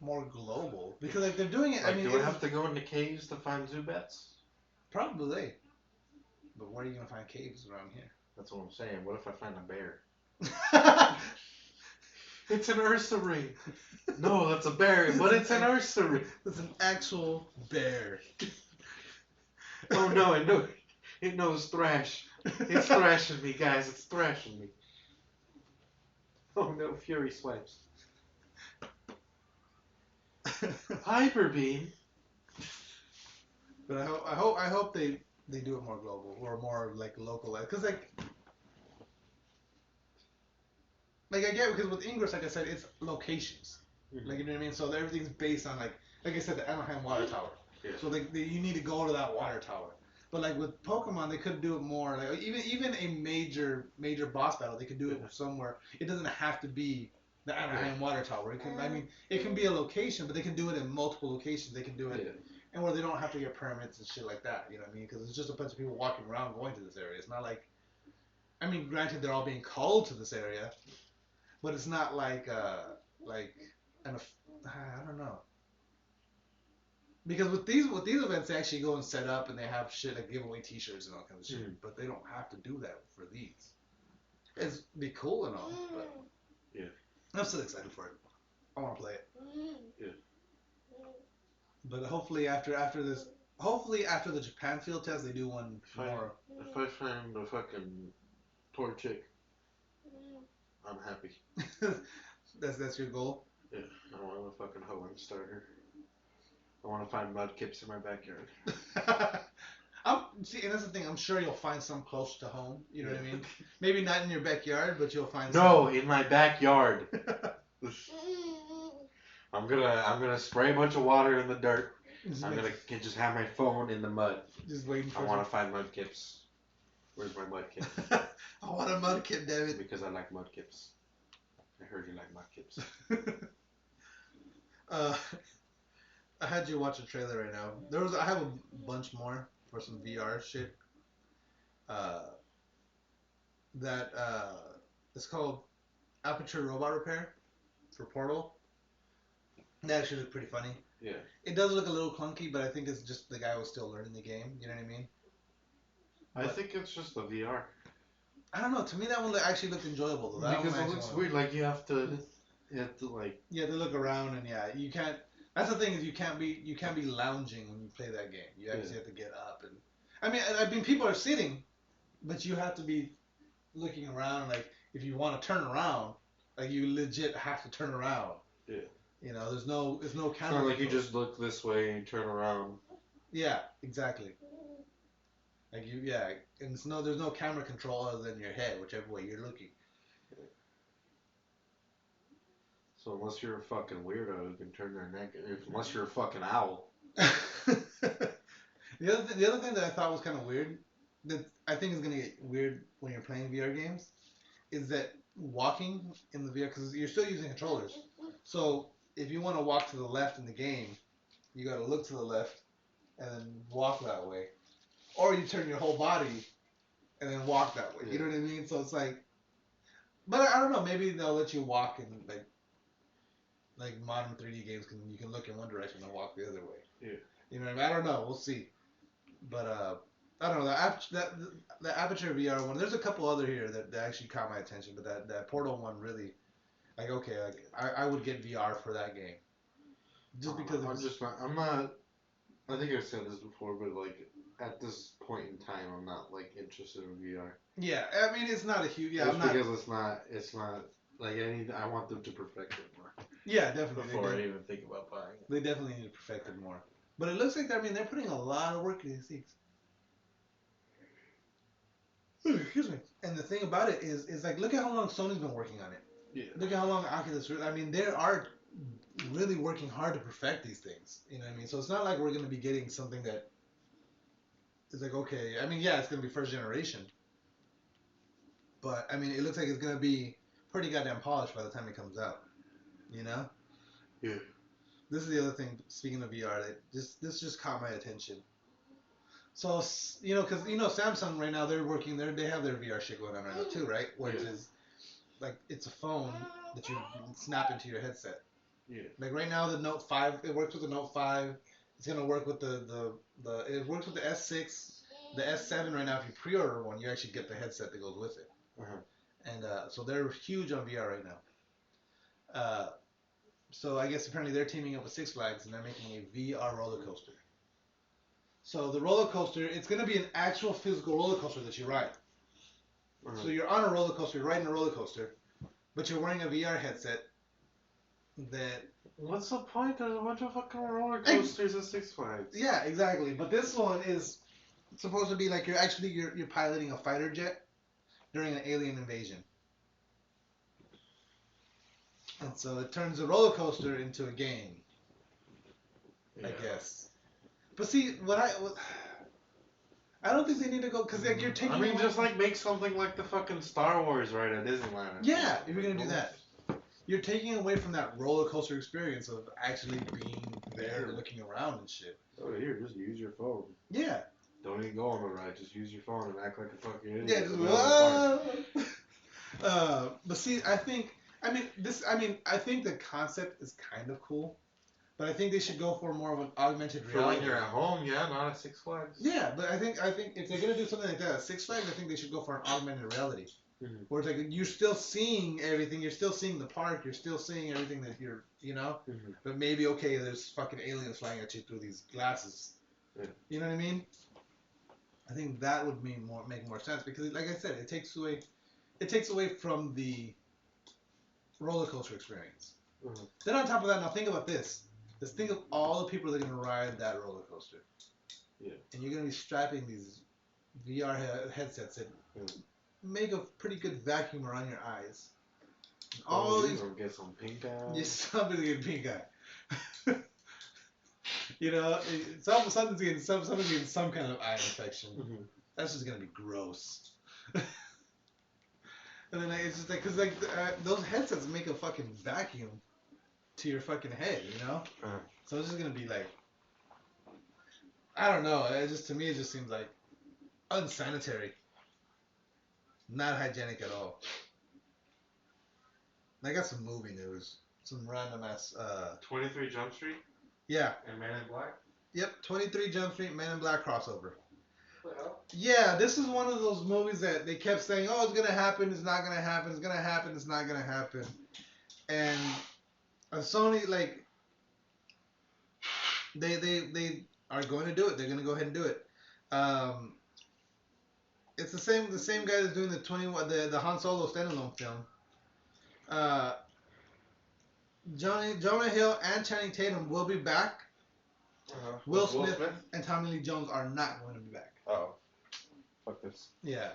more global. Because like they're doing it, like, do we have to go into caves to find Zubats? Probably. But where are you going to find caves around here? That's what I'm saying. What if I find a bear? It's an Ursa ring. No, that's a bear, but it's an Ursa ring. It's an actual bear. Oh no, it knows thrash. It's thrashing me, guys. It's thrashing me. Oh no, Fury swipes. Hyper Beam. But I hope they do it more global or more like localized, because like I get, because with Ingress, like I said, it's locations. Like, you know what I mean? So everything's based on like I said, the Anaheim Water Tower. Yeah. So you need to go to that water tower. But like with Pokemon, they could do it more like even a major boss battle. They could do it somewhere. It doesn't have to be the Anaheim Water Tower. It can be a location, but they can do it in multiple locations. They can do it. And where they don't have to get permits and shit like that, you know what I mean? Because it's just a bunch of people walking around going to this area. It's not like, I mean, granted they're all being called to this area, but it's not like I don't know. Because with these events, they actually go and set up and they have shit like giveaway T-shirts and all kinds of shit. But they don't have to do that for these. It'd be cool and all, but yeah, I'm still excited for it. I want to play it. Yeah. But hopefully after the Japan field test, they do one more. If I find a fucking Torchic, I'm happy. That's your goal? Yeah, I want a fucking Hoenn starter. I want to find mudkips in my backyard. See, and that's the thing. I'm sure you'll find some close to home. You know what I mean? Maybe not in your backyard, but you'll find. No, in my backyard. I'm gonna spray a bunch of water in the dirt. I'm gonna just have my phone in the mud. Just waiting for. I want to find mudkips. Where's my mudkip? I want a mudkip, David. Because I like mudkips. I heard you like mudkips. I had you watch a trailer right now. I have a bunch more for some VR shit. It's called Aperture Robot Repair for Portal. That actually looked pretty funny. Yeah. It does look a little clunky, but I think it's just the guy was still learning the game. You know what I mean? I think it's just the VR. I don't know. To me, that one actually looked enjoyable though. That Because one it looks weird. Like you have to like. Yeah, they look around and yeah, you can't. That's the thing is you can't be lounging when you play that game. You actually have to get up and. I mean, people are sitting, but you have to be looking around. Like if you want to turn around, like you legit have to turn around. Yeah. You know, there's no camera. It's not like you just look this way and turn around. Yeah, exactly. Like and there's no camera control other than your head, whichever way you're looking. So unless you're a fucking weirdo who can turn their neck, unless you're a fucking owl. The other thing that I thought was kind of weird, that I think is gonna get weird when you're playing VR games, is that walking in the VR, because you're still using controllers. So if you want to walk to the left in the game, you got to look to the left and then walk that way, or you turn your whole body and then walk that way. You know what I mean? So it's like, but I don't know. Maybe they'll let you walk in like modern 3D games you can look in one direction and walk the other way. Yeah. You know what I mean? I don't know. We'll see. But I don't know. The Aperture VR one. There's a couple other here that actually caught my attention, but that Portal one really, like, okay, like I would get VR for that game. Just because I'm not. I think I've said this before, but like at this point in time, I'm not like interested in VR. Yeah, I mean it's not a huge. Yeah, just because it's not like I want them to perfect it more. Yeah, definitely. Before I even think about buying it. They definitely need to perfect it more. But it looks like they're putting a lot of work into these things. Excuse me. And the thing about it is like, look at how long Sony's been working on it. Yeah. Look at how long Oculus. I mean, they are really working hard to perfect these things. You know what I mean? So it's not like we're going to be getting something that is like, okay. I mean, yeah, it's going to be first generation. But I mean, it looks like it's going to be pretty goddamn polished by the time it comes out. You know? Yeah. This is the other thing. Speaking of VR, this just caught my attention. So because Samsung right now they have their VR shit going on right now too, right? Which is like it's a phone that you snap into your headset. Yeah. Like right now the Note 5, it works with the Note 5. It's gonna work with it works with the S6, the S7 right now. If you pre-order one, you actually get the headset that goes with it. Uh-huh. And so they're huge on VR right now. So I guess apparently they're teaming up with Six Flags and they're making a VR roller coaster. So the roller coaster, it's going to be an actual physical roller coaster that you ride. Uh-huh. So you're on a roller coaster, you're riding a roller coaster, but you're wearing a VR headset that... What's the point? There's a bunch of fucking roller coasters at Six Flags. Yeah, exactly. But this one is supposed to be like you're piloting a fighter jet during an alien invasion. And so it turns a roller coaster into a game, I guess. But see, I don't think they need to go because like you're taking. I mean, just like make something like the fucking Star Wars ride at Disneyland. Yeah, if you're gonna do that, you're taking away from that roller coaster experience of actually being there, looking around and shit. Oh, here, just use your phone. Yeah. Don't even go on the ride. Just use your phone and act like a fucking idiot. Yeah. Just, but see, I think the concept is kind of cool, but I think they should go for more of an augmented reality. For when you're at home, yeah, not at Six Flags. Yeah, but I think if they're gonna do something like that at Six Flags, I think they should go for an augmented reality, where it's like you're still seeing everything, you're still seeing the park, you're still seeing everything that you're, but maybe there's fucking aliens flying at you through these glasses. Yeah. You know what I mean? I think that would make more sense because, like I said, it takes away from the roller coaster experience. Mm-hmm. Then on top of that, now think about this. Just think of all the people that are going to ride that roller coaster. Yeah. And you're going to be strapping these VR headsets that make a pretty good vacuum around your eyes. You're going to get some pink eye. Yeah, somebody's getting pink eye. Somebody's getting some kind of eye infection. Mm-hmm. That's just going to be gross. And then it's just like, because those headsets make a fucking vacuum to your fucking head, So it's just gonna be like, I don't know. To me, it just seems like unsanitary, not hygienic at all. I got some movie news. some random ass. 23 Jump Street Yeah. and Man in Black. Yep. 23 Jump Street, Men in Black crossover. Well. Yeah, this is one of those movies that they kept saying, "Oh, it's gonna happen. It's not gonna happen. It's gonna happen. It's not gonna happen." And Sony, like, they are going to do it. They're gonna go ahead and do it. It's the same guy that's doing the Han Solo standalone film. Jonah Hill and Channing Tatum will be back. Will Smith and Tommy Lee Jones are not going to be back. Oh, fuck this. Yeah,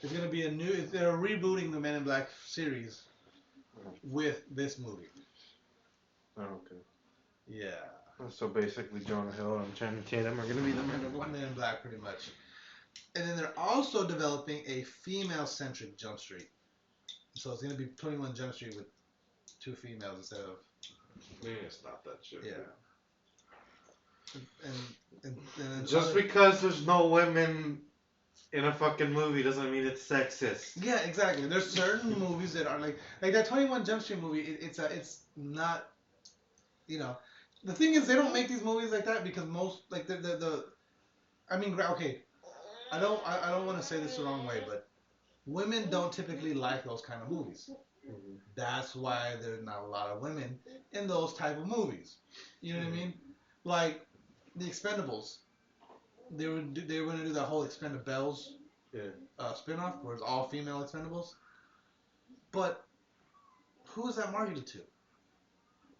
it's gonna be they're rebooting the Men in Black series with this movie. Oh, okay. Yeah. So basically, Jonah Hill and Channing Tatum are gonna be the Men in Black. Men in Black, pretty much. And then they're also developing a female-centric Jump Street. So it's gonna be 21 Jump Street with 2 females instead of. We need to stop that shit. Yeah. And just because there's no women in a fucking movie doesn't mean it's sexist. Yeah, exactly. There's certain movies that are like that 21 Jump Street movie. It's not, you know, the thing is they don't make these movies like that because most like I mean, okay, I don't want to say this the wrong way, but women don't typically like those kind of movies. Mm-hmm. That's why there's not a lot of women in those type of movies. You know what I mean? Like the Expendables. They were going to do that whole Expendables spin-off where it's all female Expendables. But who is that marketed to?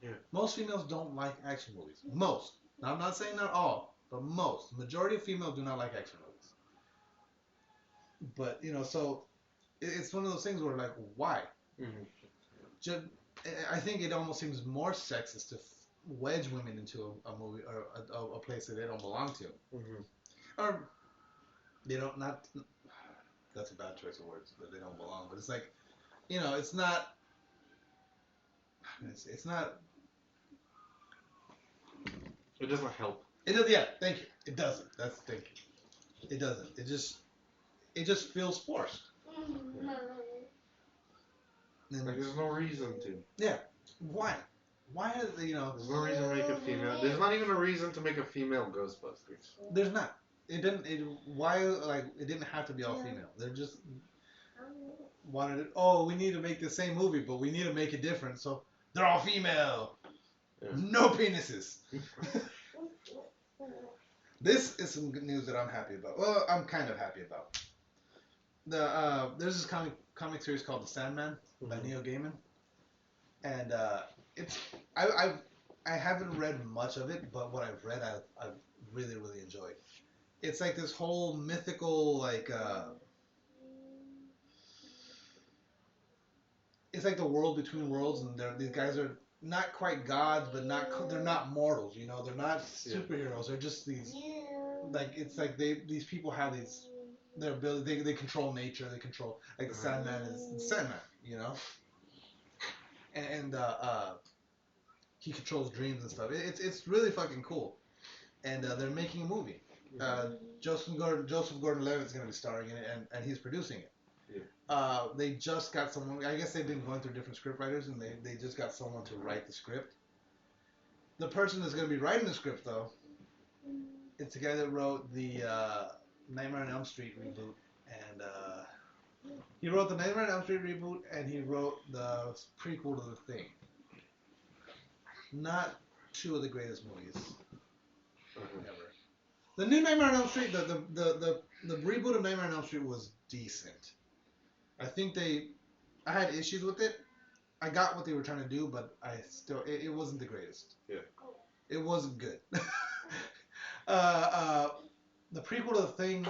Yeah. Most females don't like action movies. Most. Now, I'm not saying not all, but most. The majority of females do not like action movies. But, you know, so it's one of those things where, like, why? Mm-hmm. I think it almost seems more sexist to wedge women into a movie or a place that they don't belong to. Mm-hmm. Or they don't not. That's a bad choice of words. That they don't belong, but it's like, you know, it's not. It's not. It doesn't help. It does. Yeah, thank you. It doesn't. That's thank you. It doesn't. It just feels forced. Yeah. Like there's no reason to. Yeah. Why? Why is you know? There's no reason to make a female. There's not even a reason to make a female Ghostbusters. There's not. It didn't. It didn't have to be all female. They're just wanted it. Oh, we need to make the same movie, but we need to make it different. So they're all female. Yeah. No penises. This is some good news that I'm happy about. Well, I'm kind of happy about. There's this comic series called The Sandman by Neil Gaiman, and I haven't read much of it, but what I've read I've really enjoyed. It's like this whole mythical like it's like the world between worlds, and these guys are not quite gods, but they're not mortals, you know, they're not superheroes. They're just these like it's like these people have their ability. They control nature. They control like the Sandman is the Sandman, you know, and he controls dreams and stuff. It's really fucking cool, and they're making a movie. Joseph Gordon-Levitt is going to be starring in it, and he's producing it. Yeah. They just got someone. I guess they've been going through different script writers, and they just got someone to write the script. The person that's going to be writing the script, though, it's the guy that wrote the Nightmare on Elm Street reboot, and he wrote the Nightmare on Elm Street reboot, and he wrote the prequel to The Thing. Not two of the greatest movies ever. The new Nightmare on Elm Street, the reboot of Nightmare on Elm Street was decent. I think I had issues with it. I got what they were trying to do, but it wasn't the greatest. Yeah. It wasn't good. The prequel to The Thing,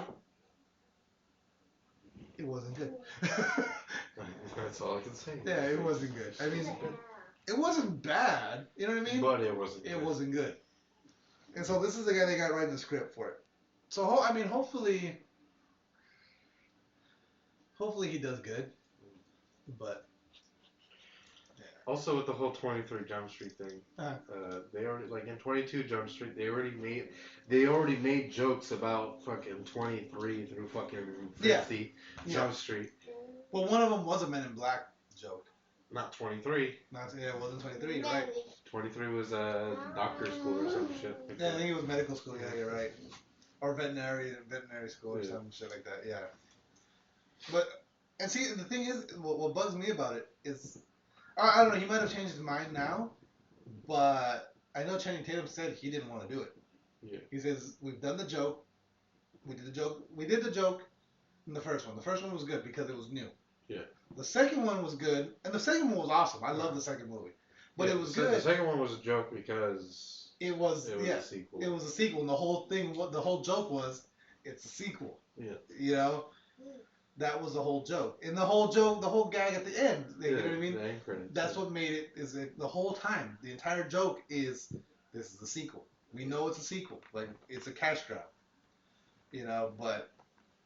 it wasn't good. That's all I can say. Yeah, it wasn't good. I mean, it wasn't bad. You know what I mean? But it wasn't good. It wasn't good. And so this is the guy they got writing the script for it. So hopefully he does good. But yeah. Also with the whole 23 Jump Street thing, they already like in 22 Jump Street they already made jokes about fucking 23 through fucking 50 Jump Street. Well, one of them was a Men in Black joke. Not 23. It wasn't 23. You're right. 23 was a doctor school or some shit. Yeah, I think it was medical school. Yeah, you're right. Or veterinary school or some shit like that. Yeah. But and see, the thing is, what bugs me about it is, I don't know. He might have changed his mind now, but I know Channing Tatum said he didn't want to do it. Yeah. He says we've done the joke. We did the joke. We did the joke in the first one. The first one was good because it was new. Yeah. The second one was good, and the second one was awesome. I love the second movie, but it was good. The second one was a joke because it was a sequel. It was a sequel, and the whole thing, the whole joke was, it's a sequel. Yeah. You know, that was the whole joke, and the whole joke, the whole gag at the end. You know what I mean? The end credits. That's what made it. Is it the whole time? The entire joke is this is a sequel. We know it's a sequel. Like it's a cash grab. You know, but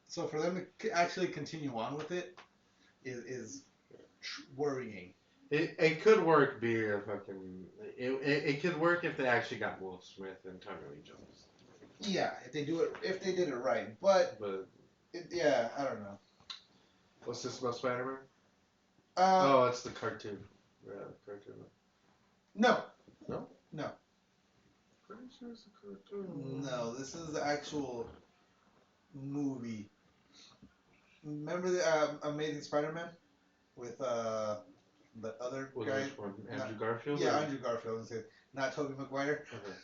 so for them to actually continue on with it is worrying. It could work being a fucking. It could work if they actually got Will Smith and Tommy Lee Jones. Yeah, if they did it right, but yeah, I don't know. What's this about Spider-Man? It's the cartoon. Yeah, the cartoon. No. No. No. Pretty sure it's a cartoon. No, this is the actual movie. Remember the Amazing Spider-Man with the other guy? Which one? Andrew Garfield? Yeah, Andrew Garfield. Not Tobey Maguire. Okay.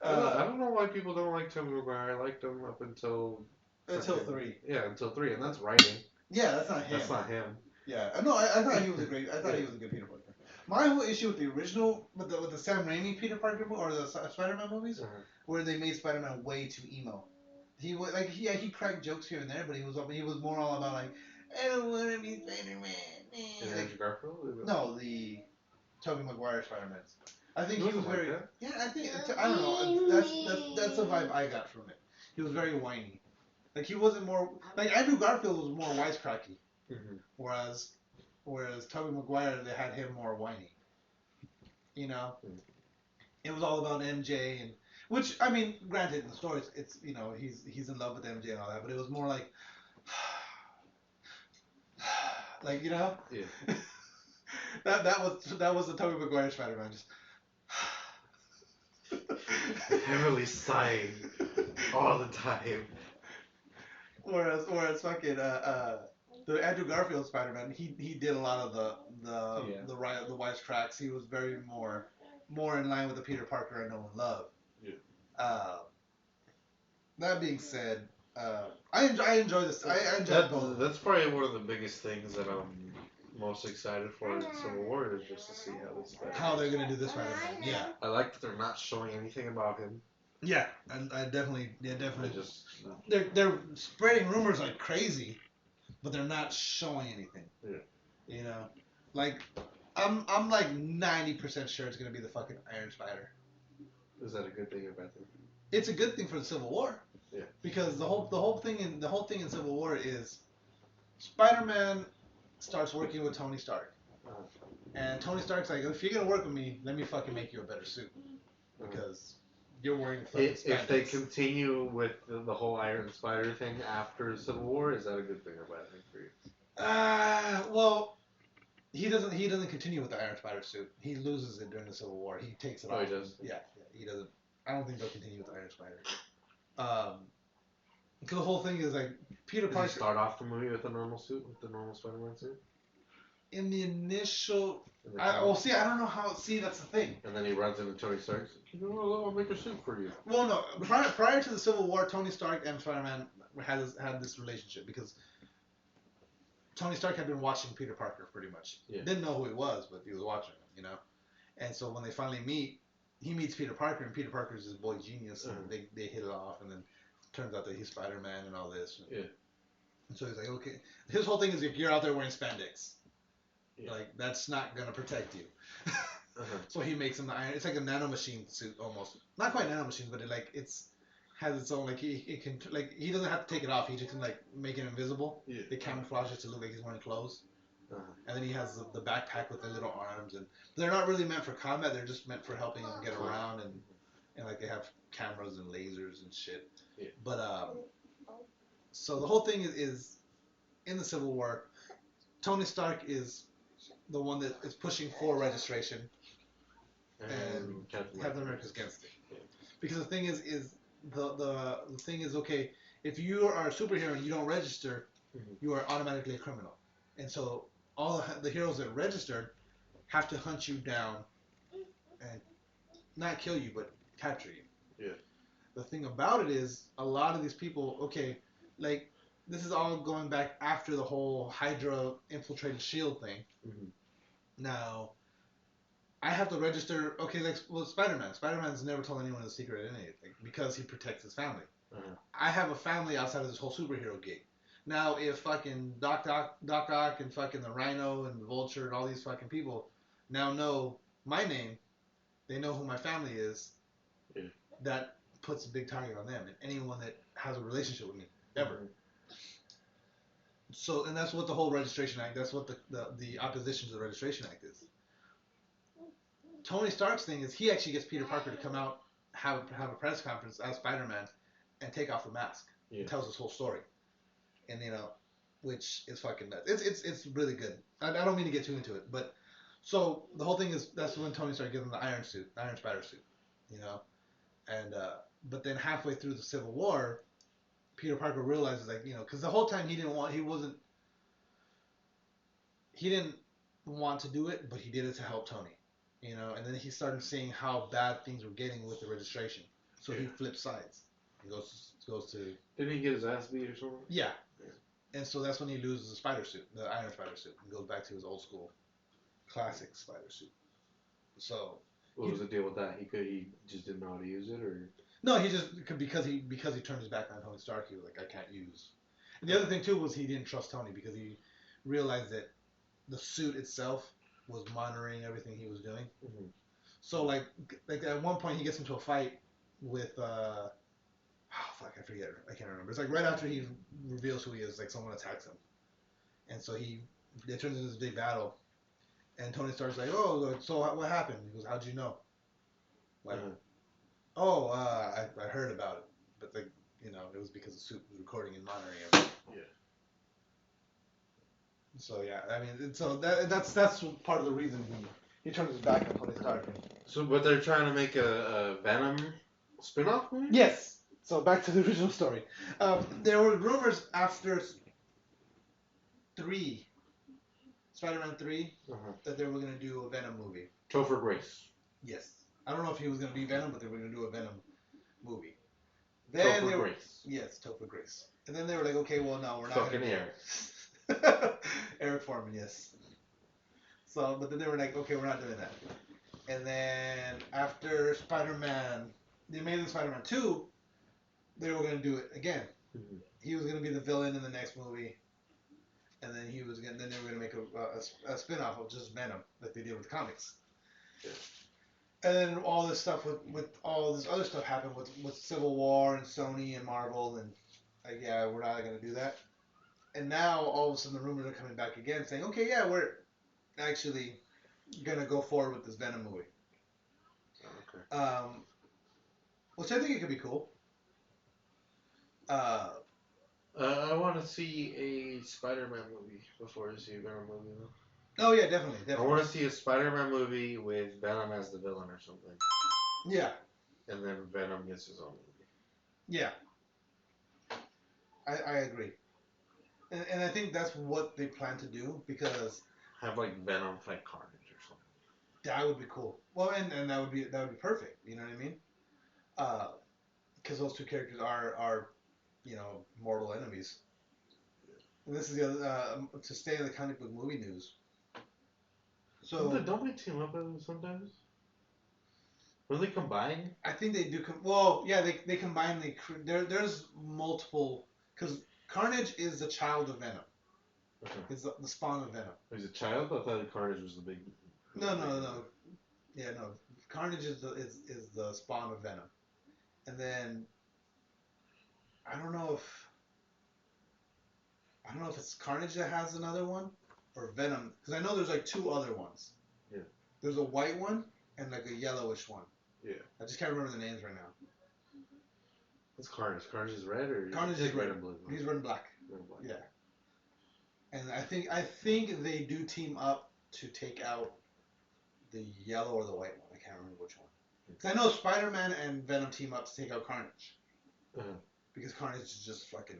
I don't know why people don't like Tobey Maguire. I liked him up until 3. Yeah, until 3, and that's writing. Yeah, that's not him. That's not him. Yeah, no, I thought he was a great. I thought he was a good Peter Parker. My whole issue with the original, with the Sam Raimi Peter Parker or the Spider-Man movies, where they made Spider-Man way too emo. He was like, he cracked jokes here and there, but he was more all about like, I don't want to be Spider-Man. Andrew Garfield? No, the Tobey Maguire Spider-Man. I think he was like very. that. Yeah, I think I don't know. That's the vibe I got from it. He was very whiny. Like he wasn't more like Andrew Garfield was more wisecracky, whereas Tobey Maguire, they had him more whiny. You know, it was all about MJ and which I mean, granted in the stories it's you know he's in love with MJ and all that, but it was more like like you know that was the Tobey Maguire Spider-Man just heavily sighing all the time. Whereas fucking the Andrew Garfield Spider-Man, he did a lot of the wisecracks. He was very more in line with the Peter Parker I know and love. Yeah. That being said, I enjoy this. I enjoy both. That's probably one of the biggest things that I'm most excited for in Civil War is just to see how they're gonna do this Spider-Man. Yeah. I like that they're not showing anything about him. Yeah, I definitely. They're spreading rumors like crazy, but they're not showing anything. Yeah. You know, like I'm like 90% sure it's gonna be the fucking Iron Spider. Is that a good thing or bad thing? It's a good thing for the Civil War. Yeah. Because the whole thing in Civil War is Spider-Man starts working with Tony Stark, and Tony Stark's like, if you're gonna work with me, let me fucking make you a better suit because. You're wearing if they continue with the whole Iron Spider thing after Civil War, is that a good thing or bad thing for you? Well, he doesn't continue with the Iron Spider suit. He loses it during the Civil War. He takes it off. Oh, he does. Yeah, he doesn't. I don't think they'll continue with the Iron Spider. Because the whole thing is like Peter Parker. Does he start off the movie with a normal suit, with the normal Spider-Man suit? In the initial. I don't know how. See, that's the thing. And then he runs into Tony Stark. I'll make a suit for you. Well, no. Prior to the Civil War, Tony Stark and Spider-Man had this relationship because Tony Stark had been watching Peter Parker pretty much. Yeah. Didn't know who he was, but he was watching him, you know. And so when they finally meet, he meets Peter Parker, and Peter Parker's his boy genius, and they hit it off, and then it turns out that he's Spider-Man and all this. Yeah. And so he's like, okay. His whole thing is if you're out there wearing spandex. Yeah. Like, that's not going to protect you. So he makes him the iron. It's like a nanomachine suit almost. Not quite nanomachine, but has its own, like, it can, like, he doesn't have to take it off. He just can, like, make it invisible. Yeah. They camouflage it to look like he's wearing clothes. And then he has the backpack with the little arms. And they're not really meant for combat. They're just meant for helping him get around. And like, they have cameras and lasers and shit. Yeah. But, so the whole thing is in the Civil War, Tony Stark is the one that is pushing for registration, And Captain America's against it. Yeah. Because the thing is the thing is, okay, if you are a superhero and you don't register, you are automatically a criminal, and so all the heroes that registered have to hunt you down and not kill you, but capture you. Yeah. The thing about it is, a lot of these people, okay, like, this is all going back after the whole Hydra infiltrated S.H.I.E.L.D. thing. Now, I have to register, okay, like, well, Spider-Man. Spider-Man's never told anyone his secret in anything because he protects his family. I have a family outside of this whole superhero gig. Now, if fucking Doc Ock and fucking the Rhino and the Vulture and all these fucking people now know my name, they know who my family is, that puts a big target on them and anyone that has a relationship with me, ever. So, and that's what the whole Registration Act, that's what the opposition to the Registration Act is. Tony Stark's thing is he actually gets Peter Parker to come out, have a press conference as Spider-Man, and take off the mask. Yeah. And tells his whole story. And, you know, which is fucking nuts. It's really good. I don't mean to get too into it, but so the whole thing is that's when Tony started giving the Iron Spider suit, you know, and but then halfway through the Civil War, Peter Parker realizes, like, you know, because the whole time he didn't want to do it, but he did it to help Tony, you know, and then he started seeing how bad things were getting with the registration, so he flipped sides. He goes to. Didn't he get his ass beat or something? Yeah. And so that's when he loses the spider suit, the Iron Spider suit, and goes back to his old school, classic spider suit. So. What was the deal with that? He just didn't know how to use it, or. No, he just because he turned his back on Tony Stark. He was like, I can't use. And the other thing too was he didn't trust Tony because he realized that the suit itself was monitoring everything he was doing. So like at one point he gets into a fight with I forget. I can't remember. It's like right after he reveals who he is, like someone attacks him, and so it turns into this big battle. And Tony Stark's like, oh, so what happened? He goes, how'd you know? Like, I heard about it, but like, you know, it was because the suit was recording and monitoring everything. Yeah. So yeah, I mean, so that's part of the reason he turns his back on Tony Stark. So, but they're trying to make a Venom spin-off movie? Yes. So back to the original story. There were rumors after Spider-Man 3, that they were going to do a Venom movie. Topher Grace. Yes. I don't know if he was going to be Venom, but they were going to do a Venom movie. Topher Grace. Yes, Topher Grace. And then they were like, okay, well, no, we're not fucking Eric. Eric Foreman, yes. So, but then they were like, okay, we're not doing that. And then after Spider-Man, the Amazing Spider-Man 2, they were going to do it again. He was going to be the villain in the next movie. And then they were going to make a spin-off of just Venom, like they did with comics. Yeah. And then all this stuff with all this other stuff happened with Civil War and Sony and Marvel, and like, yeah, we're not going to do that. And now all of a sudden the rumors are coming back again, saying, okay, yeah, we're actually going to go forward with this Venom movie. Okay. Which I think it could be cool. I want to see a Spider-Man movie before I see a Venom movie, though. Oh, yeah, definitely. I want to see a Spider-Man movie with Venom as the villain or something. Yeah. And then Venom gets his own movie. Yeah. I agree. And I think that's what they plan to do, because... Have, like, Venom fight Carnage or something. That would be cool. Well, and that would be perfect, you know what I mean? Because those two characters are, you know, mortal enemies. And this is the other, to stay in the comic book movie news. So don't they team up sometimes? When they combine? I think they do. Well, yeah, they combine. There's multiple, because Carnage is the child of Venom. Okay. It's the spawn of Venom. He's a child? I thought Carnage was the big. No. Yeah, no. Carnage is the spawn of Venom, and then I don't know if it's Carnage that has another one, or Venom, because I know there's like two other ones. Yeah. There's a white one and like a yellowish one. Yeah. I just can't remember the names right now. What's Carnage? Carnage is red, or Carnage is red and blue? He's red and black. Red and black. Yeah. And I think they do team up to take out the yellow or the white one. I can't remember which one. I know Spider-Man and Venom team up to take out Carnage. Because Carnage is just fucking...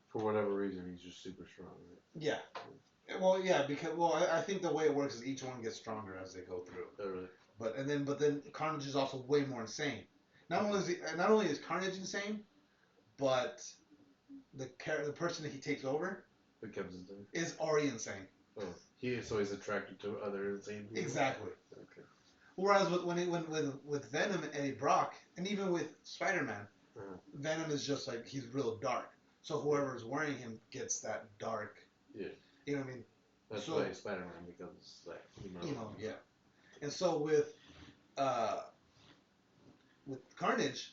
For whatever reason, he's just super strong. Right? Yeah. Well, yeah, because I think the way it works is each one gets stronger as they go through. Oh, really? But then Carnage is also way more insane. Not only is Carnage insane, but the person that he takes over becomes insane. Is already insane. Oh, so he's attracted to other insane people. Exactly. Okay. Whereas with Venom and Eddie Brock, and even with Spider-Man, Venom is just like he's real dark. So whoever's wearing him gets that dark. Yeah. You know what I mean? That's why Spider-Man becomes like emo. Yeah. And so with Carnage,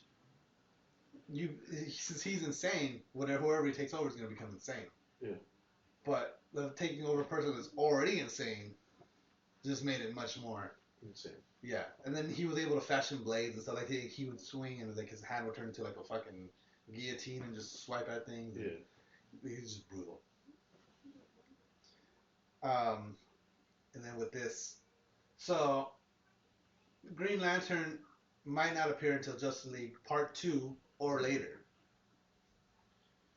since he's insane, whoever he takes over is going to become insane. Yeah. But the taking over a person that's already insane just made it much more insane. Yeah. And then he was able to fashion blades and stuff. Like he would swing and like his hand would turn into like a fucking guillotine and just swipe at things. Yeah. He's just brutal. And then with this, so Green Lantern might not appear until Justice League Part 2 or later.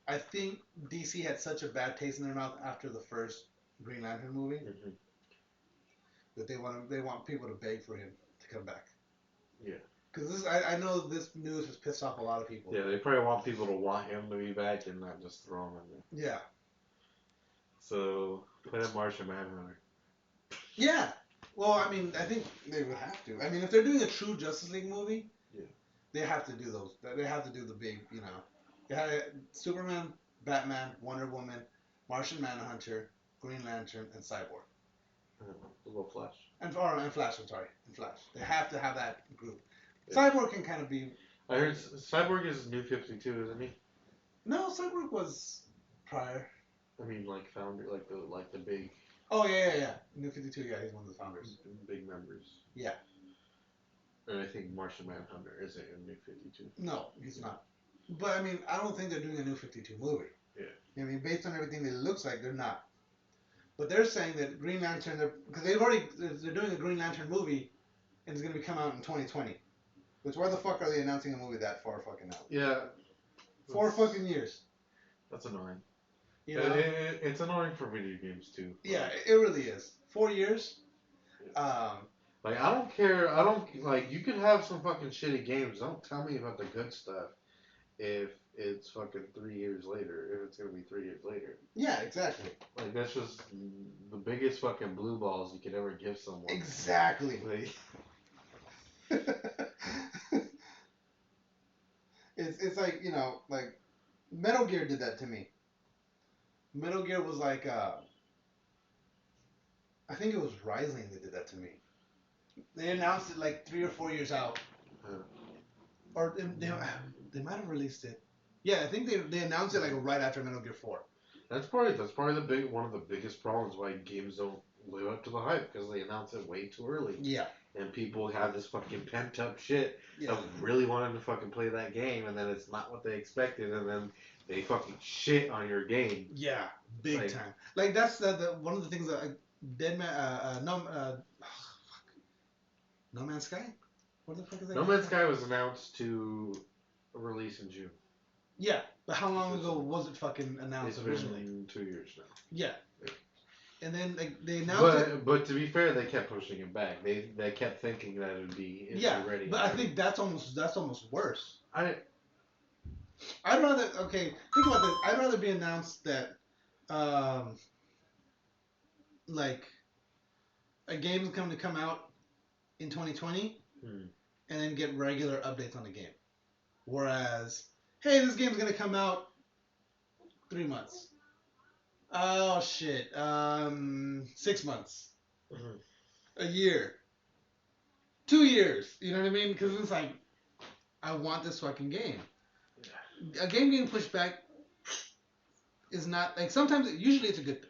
I think DC had such a bad taste in their mouth after the first Green Lantern movie that they want people to beg for him to come back. Yeah. Because I know this news has pissed off a lot of people. Yeah, they probably want people to want him to be back and not just throw him in there. Yeah. So, put in Martian Manhunter. Yeah. Well, I mean, I think they would have to. I mean, if they're doing a true Justice League movie, they have to do those. They have to do the big, you know. They had Superman, Batman, Wonder Woman, Martian Manhunter, Green Lantern, and Cyborg. A little Flash. And Flash, I'm sorry. And Flash. They have to have that group. Yeah. Cyborg can kind of be... I heard Cyborg is New 52, isn't he? No, Cyborg was prior. I mean, like founder, like the big... Oh, yeah. New 52, yeah, he's one of the founders. Big members. Yeah. And I think Martian Manhunter isn't in New 52. No, he's not. But, I mean, I don't think they're doing a New 52 movie. Yeah. I mean, based on everything that it looks like, they're not. But they're saying that Green Lantern, because they're doing a Green Lantern movie, and it's going to be come out in 2020. Which, why the fuck are they announcing a movie that far fucking out? Yeah. 4 fucking years. That's annoying. You know? It's annoying for video games, too. Yeah, it really is. 4 years. Yeah. Like, I don't care. Like, you can have some fucking shitty games. Don't tell me about the good stuff if it's fucking 3 years later. If it's going to be 3 years later. Yeah, exactly. Like, that's just the biggest fucking blue balls you could ever give someone. Exactly. Like, it's like, you know, like, Metal Gear did that to me. Metal Gear was like, I think it was Rising that did that to me. They announced it like 3 or 4 years out. Or they might have released it. Yeah, I think they announced it like right after Metal Gear 4. That's probably one of the biggest problems why games don't live up to the hype, because they announce it way too early. Yeah. And people have this fucking pent up shit of really wanting to fucking play that game, and then it's not what they expected, and then they fucking shit on your game. Yeah, big time. Like that's the one of the things that No Man's Sky. What the fuck is that? No Man's Sky was announced to release in June. Yeah, but how long ago was it fucking announced originally? 2 years now. Yeah. And then they announced it. But to be fair, they kept pushing it back. They kept thinking that it would be ready. But I think that's almost worse. I'd rather think about this. I'd rather be announced that like a game's going to come out in 2020 and then get regular updates on the game. Whereas, hey, this game's going to come out 3 months. Oh shit! 6 months, a year, 2 years. You know what I mean? Because it's like, I want this fucking game. A game getting pushed back is not like usually it's a good thing.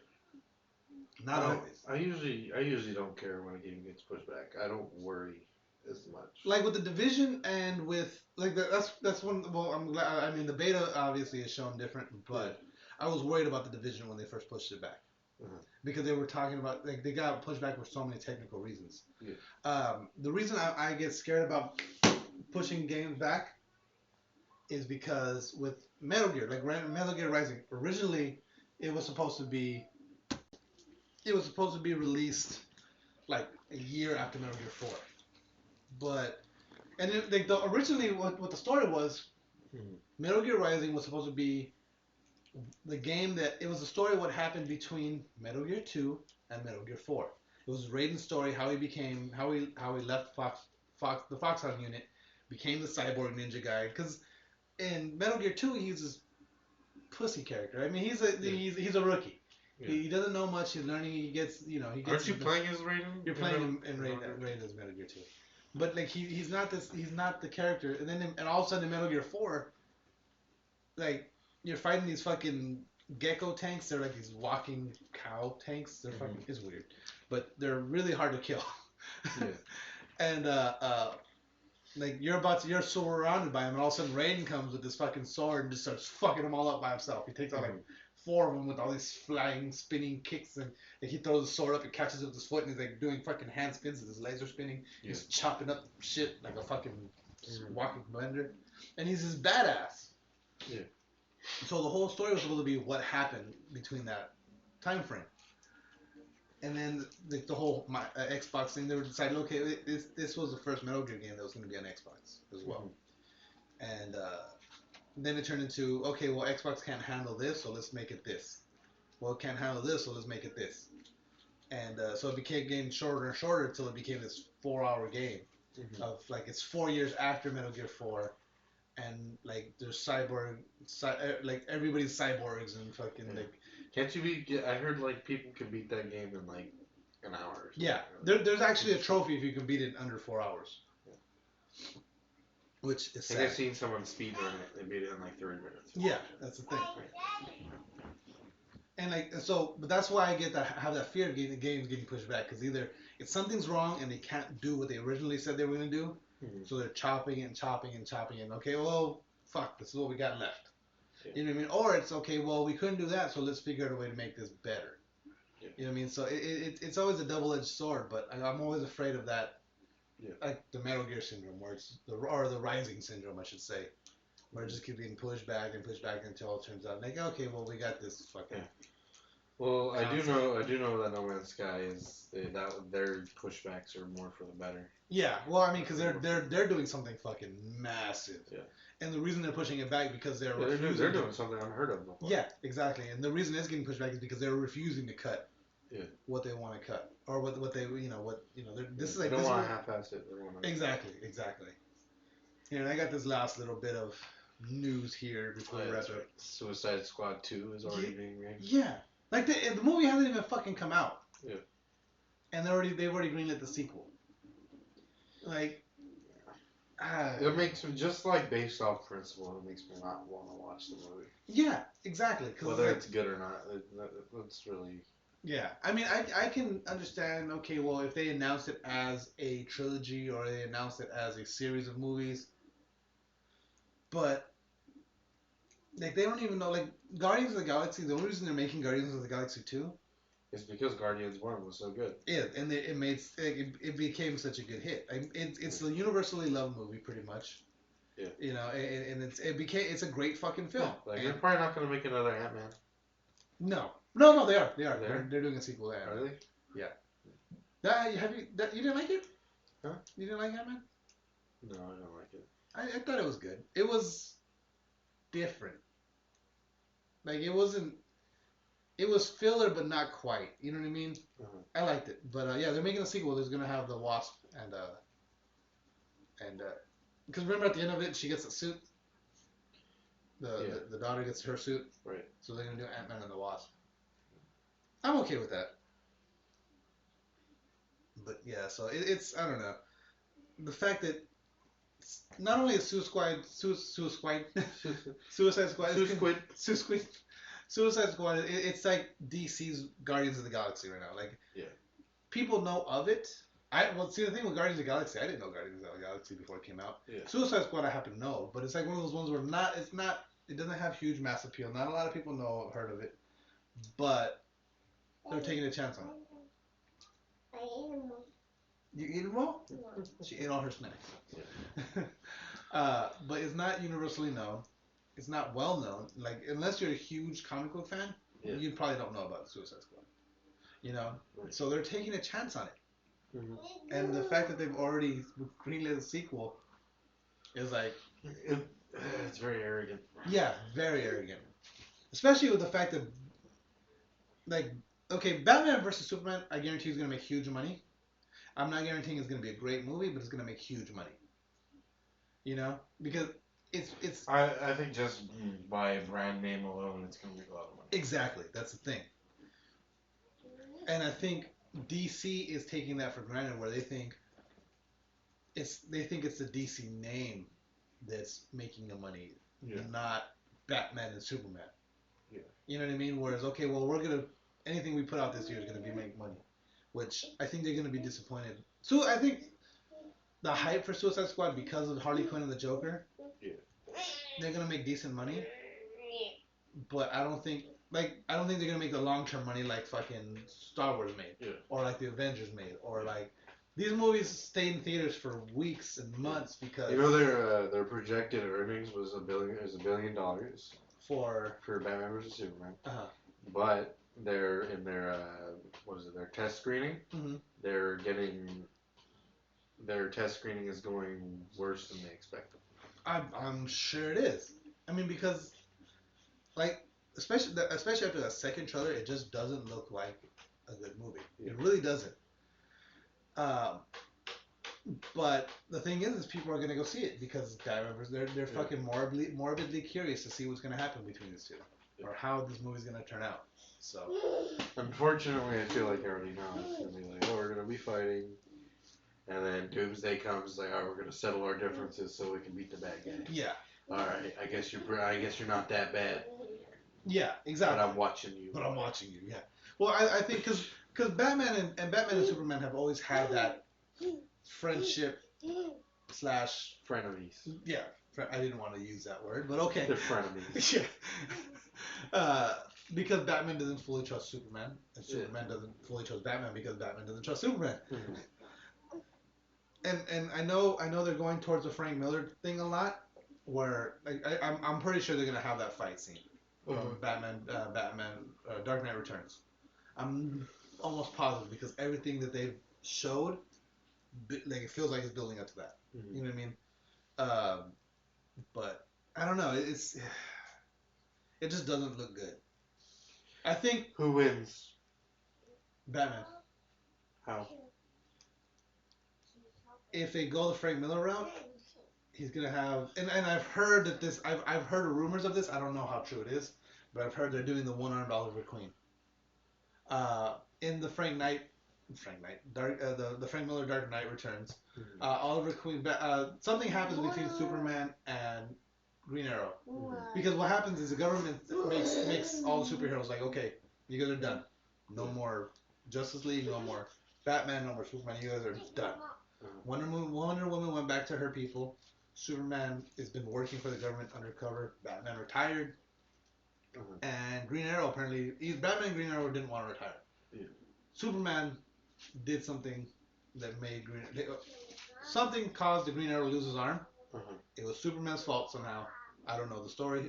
Not always. I usually don't care when a game gets pushed back. I don't worry as much. Like with the Division and with like that's one. Well, I'm glad. I mean, the beta obviously is shown different, but. I was worried about the Division when they first pushed it back. because they were talking about like they got pushed back for so many technical reasons. Yeah. The reason I get scared about pushing games back is because with Metal Gear, like Metal Gear Rising, originally it was supposed to be released like a year after Metal Gear 4, but originally what the story was, Metal Gear Rising was supposed to be the game that it was a story of what happened between Metal Gear 2 and Metal Gear 4. It was Raiden's story, how he left the Foxhound unit, became the cyborg ninja guy. Because in Metal Gear 2 he's this pussy character. I mean he's a rookie. Yeah. He doesn't know much. He's learning. He gets. Aren't you playing as Raiden? You're playing in Raiden as Metal Gear 2. But like he's not the character. And then all of a sudden in Metal Gear 4, like you're fighting these fucking gecko tanks. They're like these walking cow tanks. They're fucking it's weird, but they're really hard to kill. Yeah. And like you're surrounded by him, and all of a sudden Raiden comes with this fucking sword and just starts fucking them all up by himself. He takes out like 4 of them with all these flying, spinning kicks, and like, he throws the sword up and catches it with his foot, and he's like doing fucking hand spins with his legs are spinning. Yeah. He's chopping up shit like a fucking walking blender, and he's this badass. Yeah. So the whole story was supposed to be what happened between that time frame, and then the whole Xbox thing. They were deciding, okay, this was the first Metal Gear game that was going to be on Xbox as well, and then it turned into, okay, well, Xbox can't handle this, so let's make it this. Well, it can't handle this, so let's make it this. And so it became getting shorter and shorter until it became this 4-hour game of like it's 4 years after Metal Gear 4, and like there's like everybody's cyborgs and fucking like. Can't you be? I heard like people can beat that game in like an hour. Or something. Yeah, there's actually a trophy if you can beat it in under 4 hours. Yeah. Which is sad. I've seen someone speedrun it. They beat it in like 3 minutes. Yeah, that's the thing. And like so, but that's why I have that fear of the games getting pushed back, because either it's something's wrong and they can't do what they originally said they were going to do, so they're chopping and chopping and chopping and okay, well, fuck, this is what we got left. Yeah. You know what I mean? Or it's okay, well, we couldn't do that, so let's figure out a way to make this better. Yeah. You know what I mean? So it's always a double-edged sword, but I'm always afraid of that. Yeah. Like the Metal Gear syndrome, where it's the Rising syndrome, I should say, where it just keeps being pushed back until it turns out like, okay, well, we got this fucking. Yeah. Well, I do know that No Man's Sky is that their pushbacks are more for the better. Yeah, well, I mean, because they're doing something fucking massive. Yeah. And the reason they're pushing it back because they're doing something unheard of before. Yeah, exactly. And the reason it's getting pushed back is because they're refusing to cut. Yeah. What they want to cut, or what they this is like. They don't want to half-ass it. Exactly. Here, and I got this last little bit of news here before we wrap up. Suicide Squad 2 is already being made. Yeah, like the movie hasn't even fucking come out. Yeah. And they've already greenlit the sequel. Like. It makes me, just like based off principle, it makes me not want to watch the movie. Yeah, exactly. Whether it's good or not, it's really. Yeah, I mean, I can understand, okay, well, if they announce it as a trilogy or they announce it as a series of movies, but, like, they don't even know, like, Guardians of the Galaxy, the only reason they're making Guardians of the Galaxy 2 is because Guardians 1 was so good. Yeah, and it became such a good hit. It's a universally loved movie, pretty much. Yeah. You know, and it's a great fucking film. Yeah, like, they're probably not going to make another Ant-Man. No, they are. They're doing a sequel. Are they? Yeah. You didn't like it? Huh? You didn't like Ant-Man? No, I don't like it. I thought it was good. It was different. Like it wasn't. It was filler, but not quite. You know what I mean? I liked it, but yeah, they're making a sequel. There's gonna have the Wasp and because remember at the end of it, she gets a suit. The daughter gets her suit. Right. So they're gonna do Ant-Man and the Wasp. I'm okay with that. But yeah, so it's I don't know. The fact that not only is Suicide Squad, it's like DC's Guardians of the Galaxy right now. Like, people know of it. See, the thing with Guardians of the Galaxy, I didn't know Guardians of the Galaxy before it came out. Yeah. Suicide Squad, I happen to know, but it's like one of those ones where it doesn't have huge mass appeal. Not a lot of people heard of it, but They're taking a chance on it. You eat them all? She ate all her snacks. But it's not universally known. It's not well known. Like, unless you're a huge comic book fan, you probably don't know about the Suicide Squad. You know? Right. So they're taking a chance on it. Mm-hmm. And the fact that they've already greenlit a sequel is like... It's very arrogant. Yeah, very arrogant. Especially with the fact that, like, okay, Batman vs. Superman, I guarantee is going to make huge money. I'm not guaranteeing it's going to be a great movie, but it's going to make huge money. You know? Because it's... I think just by brand name alone, it's going to make a lot of money. Exactly. That's the thing. And I think DC is taking that for granted, where they think it's the DC name that's making the money, not Batman and Superman. Yeah. You know what I mean? Whereas, okay, well, anything we put out this year is gonna make money, which I think they're gonna be disappointed. So I think the hype for Suicide Squad, because of Harley Quinn and the Joker, they're gonna make decent money. But I don't think they're gonna make the long-term money like fucking Star Wars made, or like the Avengers made, or like these movies stayed in theaters for weeks and months because their projected earnings was $1 billion for Batman vs Superman, but they're in their their test screening. Mm-hmm. Their test screening is going worse than they expected. I'm sure it is. I mean, because like especially after that second trailer, it just doesn't look like a good movie. It really doesn't. But the thing is people are gonna go see it because they're fucking morbidly curious to see what's gonna happen between these two, or how this movie's gonna turn out. So unfortunately, I feel like I already know. It's gonna be like, oh, we're gonna be fighting, and then Doomsday comes like, oh, we're gonna settle our differences so we can beat the bad guy. Yeah. All right. I guess you're not that bad. Yeah, exactly. But I'm watching you. Yeah. Well, I think because Batman and Superman have always had that friendship / frenemies. Yeah, I didn't want to use that word, but okay. They're frenemies. Yeah. Because Batman doesn't fully trust Superman, and Superman doesn't fully trust Batman because Batman doesn't trust Superman. Mm-hmm. And I know they're going towards the Frank Miller thing a lot, where I'm pretty sure they're gonna have that fight scene from Batman Dark Knight Returns. I'm almost positive because everything that they've showed, like it feels like it's building up to that. Mm-hmm. You know what I mean? But I don't know. It just doesn't look good. I think who wins? Batman. How? If they go the Frank Miller route, he's gonna have, and I've heard that this. I've heard rumors of this. I don't know how true it is, but I've heard they're doing the one-armed Oliver Queen. In the the Frank Miller Dark Knight Returns, Oliver Queen. Something happens between Superman and Green Arrow, because what happens is the government makes all the superheroes like, okay, you guys are done. No more Justice League, no more Batman, no more Superman. You guys are done. Wonder Woman went back to her people. Superman has been working for the government undercover. Batman retired. And Green Arrow apparently, Batman and Green Arrow didn't want to retire. Yeah. Superman did something that made something caused the Green Arrow to lose his arm. It was Superman's fault somehow. I don't know the story.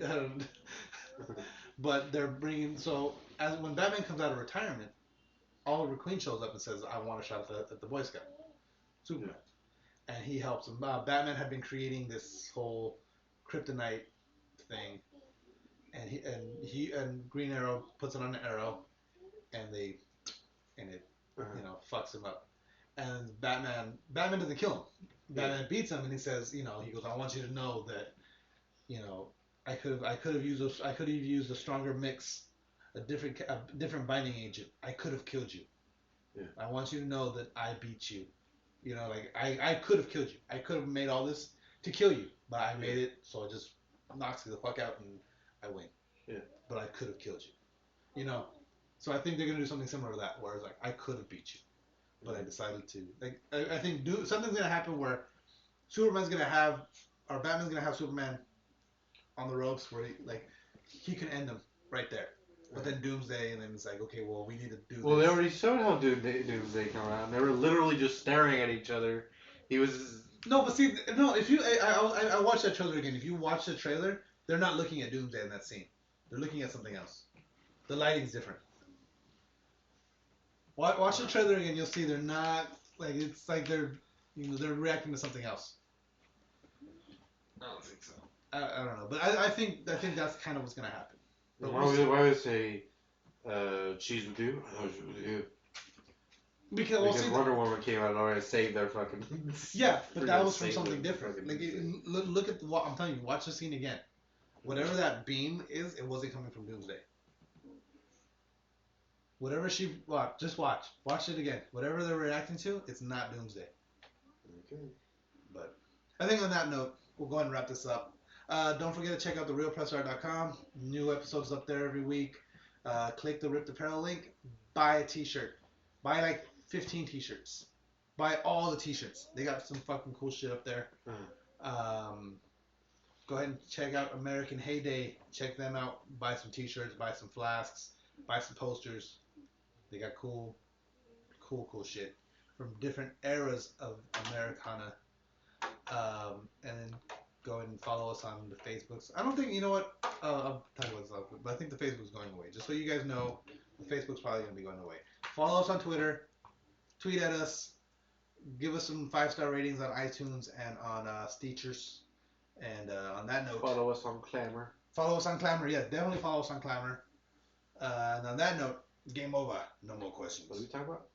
But they're bringing, when Batman comes out of retirement, Oliver Queen shows up and says, I want a shot at the Boy Scout. Superman. And he helps him. Batman had been creating this whole kryptonite thing, and Green Arrow puts it on the arrow, and it fucks him up. And Batman doesn't kill him. Batman beats him, and he says, he goes, I want you to know that, I could have used a stronger mix, a different binding agent. I could have killed you. Yeah. I want you to know that I beat you. I could have killed you. I could have made all this to kill you, but I made it so it just knocks you the fuck out and I win. Yeah. But I could have killed you. So I think they're gonna do something similar to that, where it's like I could have beat you, but I decided to. I think something's gonna happen where Batman's gonna have Superman on the ropes where he can end him right there. But then Doomsday, and then it's like, okay, well, we need to do Well, this. they already showed how Doomsday come out. And they were literally just staring at each other. He was... No, but see, no, if you... I watched that trailer again. If you watch the trailer, they're not looking at Doomsday in that scene. They're looking at something else. The lighting's different. Watch the trailer again, you'll see they're not... Like, it's like they're reacting to something else. I don't think so. I don't know, but I think that's kind of what's gonna happen. But Why would it say, she's with you? I know she's with you. Because Wonder Woman came out and already saved their fucking... Yeah, but that was from something different. Like, look at what I'm telling you. Watch the scene again. Whatever that beam is, it wasn't coming from Doomsday. Whatever just watch it again. Whatever they're reacting to, it's not Doomsday. Okay. But I think on that note, we'll go ahead and wrap this up. Don't forget to check out therealpressart.com. New episodes up there every week. Click the Ripped Apparel link. Buy a t-shirt. Buy like 15 t-shirts. Buy all the t-shirts. They got some fucking cool shit up there. Go ahead and check out American Heyday. Check them out. Buy some t-shirts. Buy some flasks. Buy some posters. They got cool shit from different eras of Americana. And then go ahead and follow us on the Facebooks. I don't think, you know what, I'll tell you what's up, but I think the Facebook's going away. Just so you guys know, the Facebook's probably going to be going away. Follow us on Twitter. Tweet at us. Give us some 5-star ratings on iTunes and on Steechers. And on that note... Follow us on Clamor. Yeah, definitely follow us on Clamor. And on that note, game over. No more questions. What are we talking about?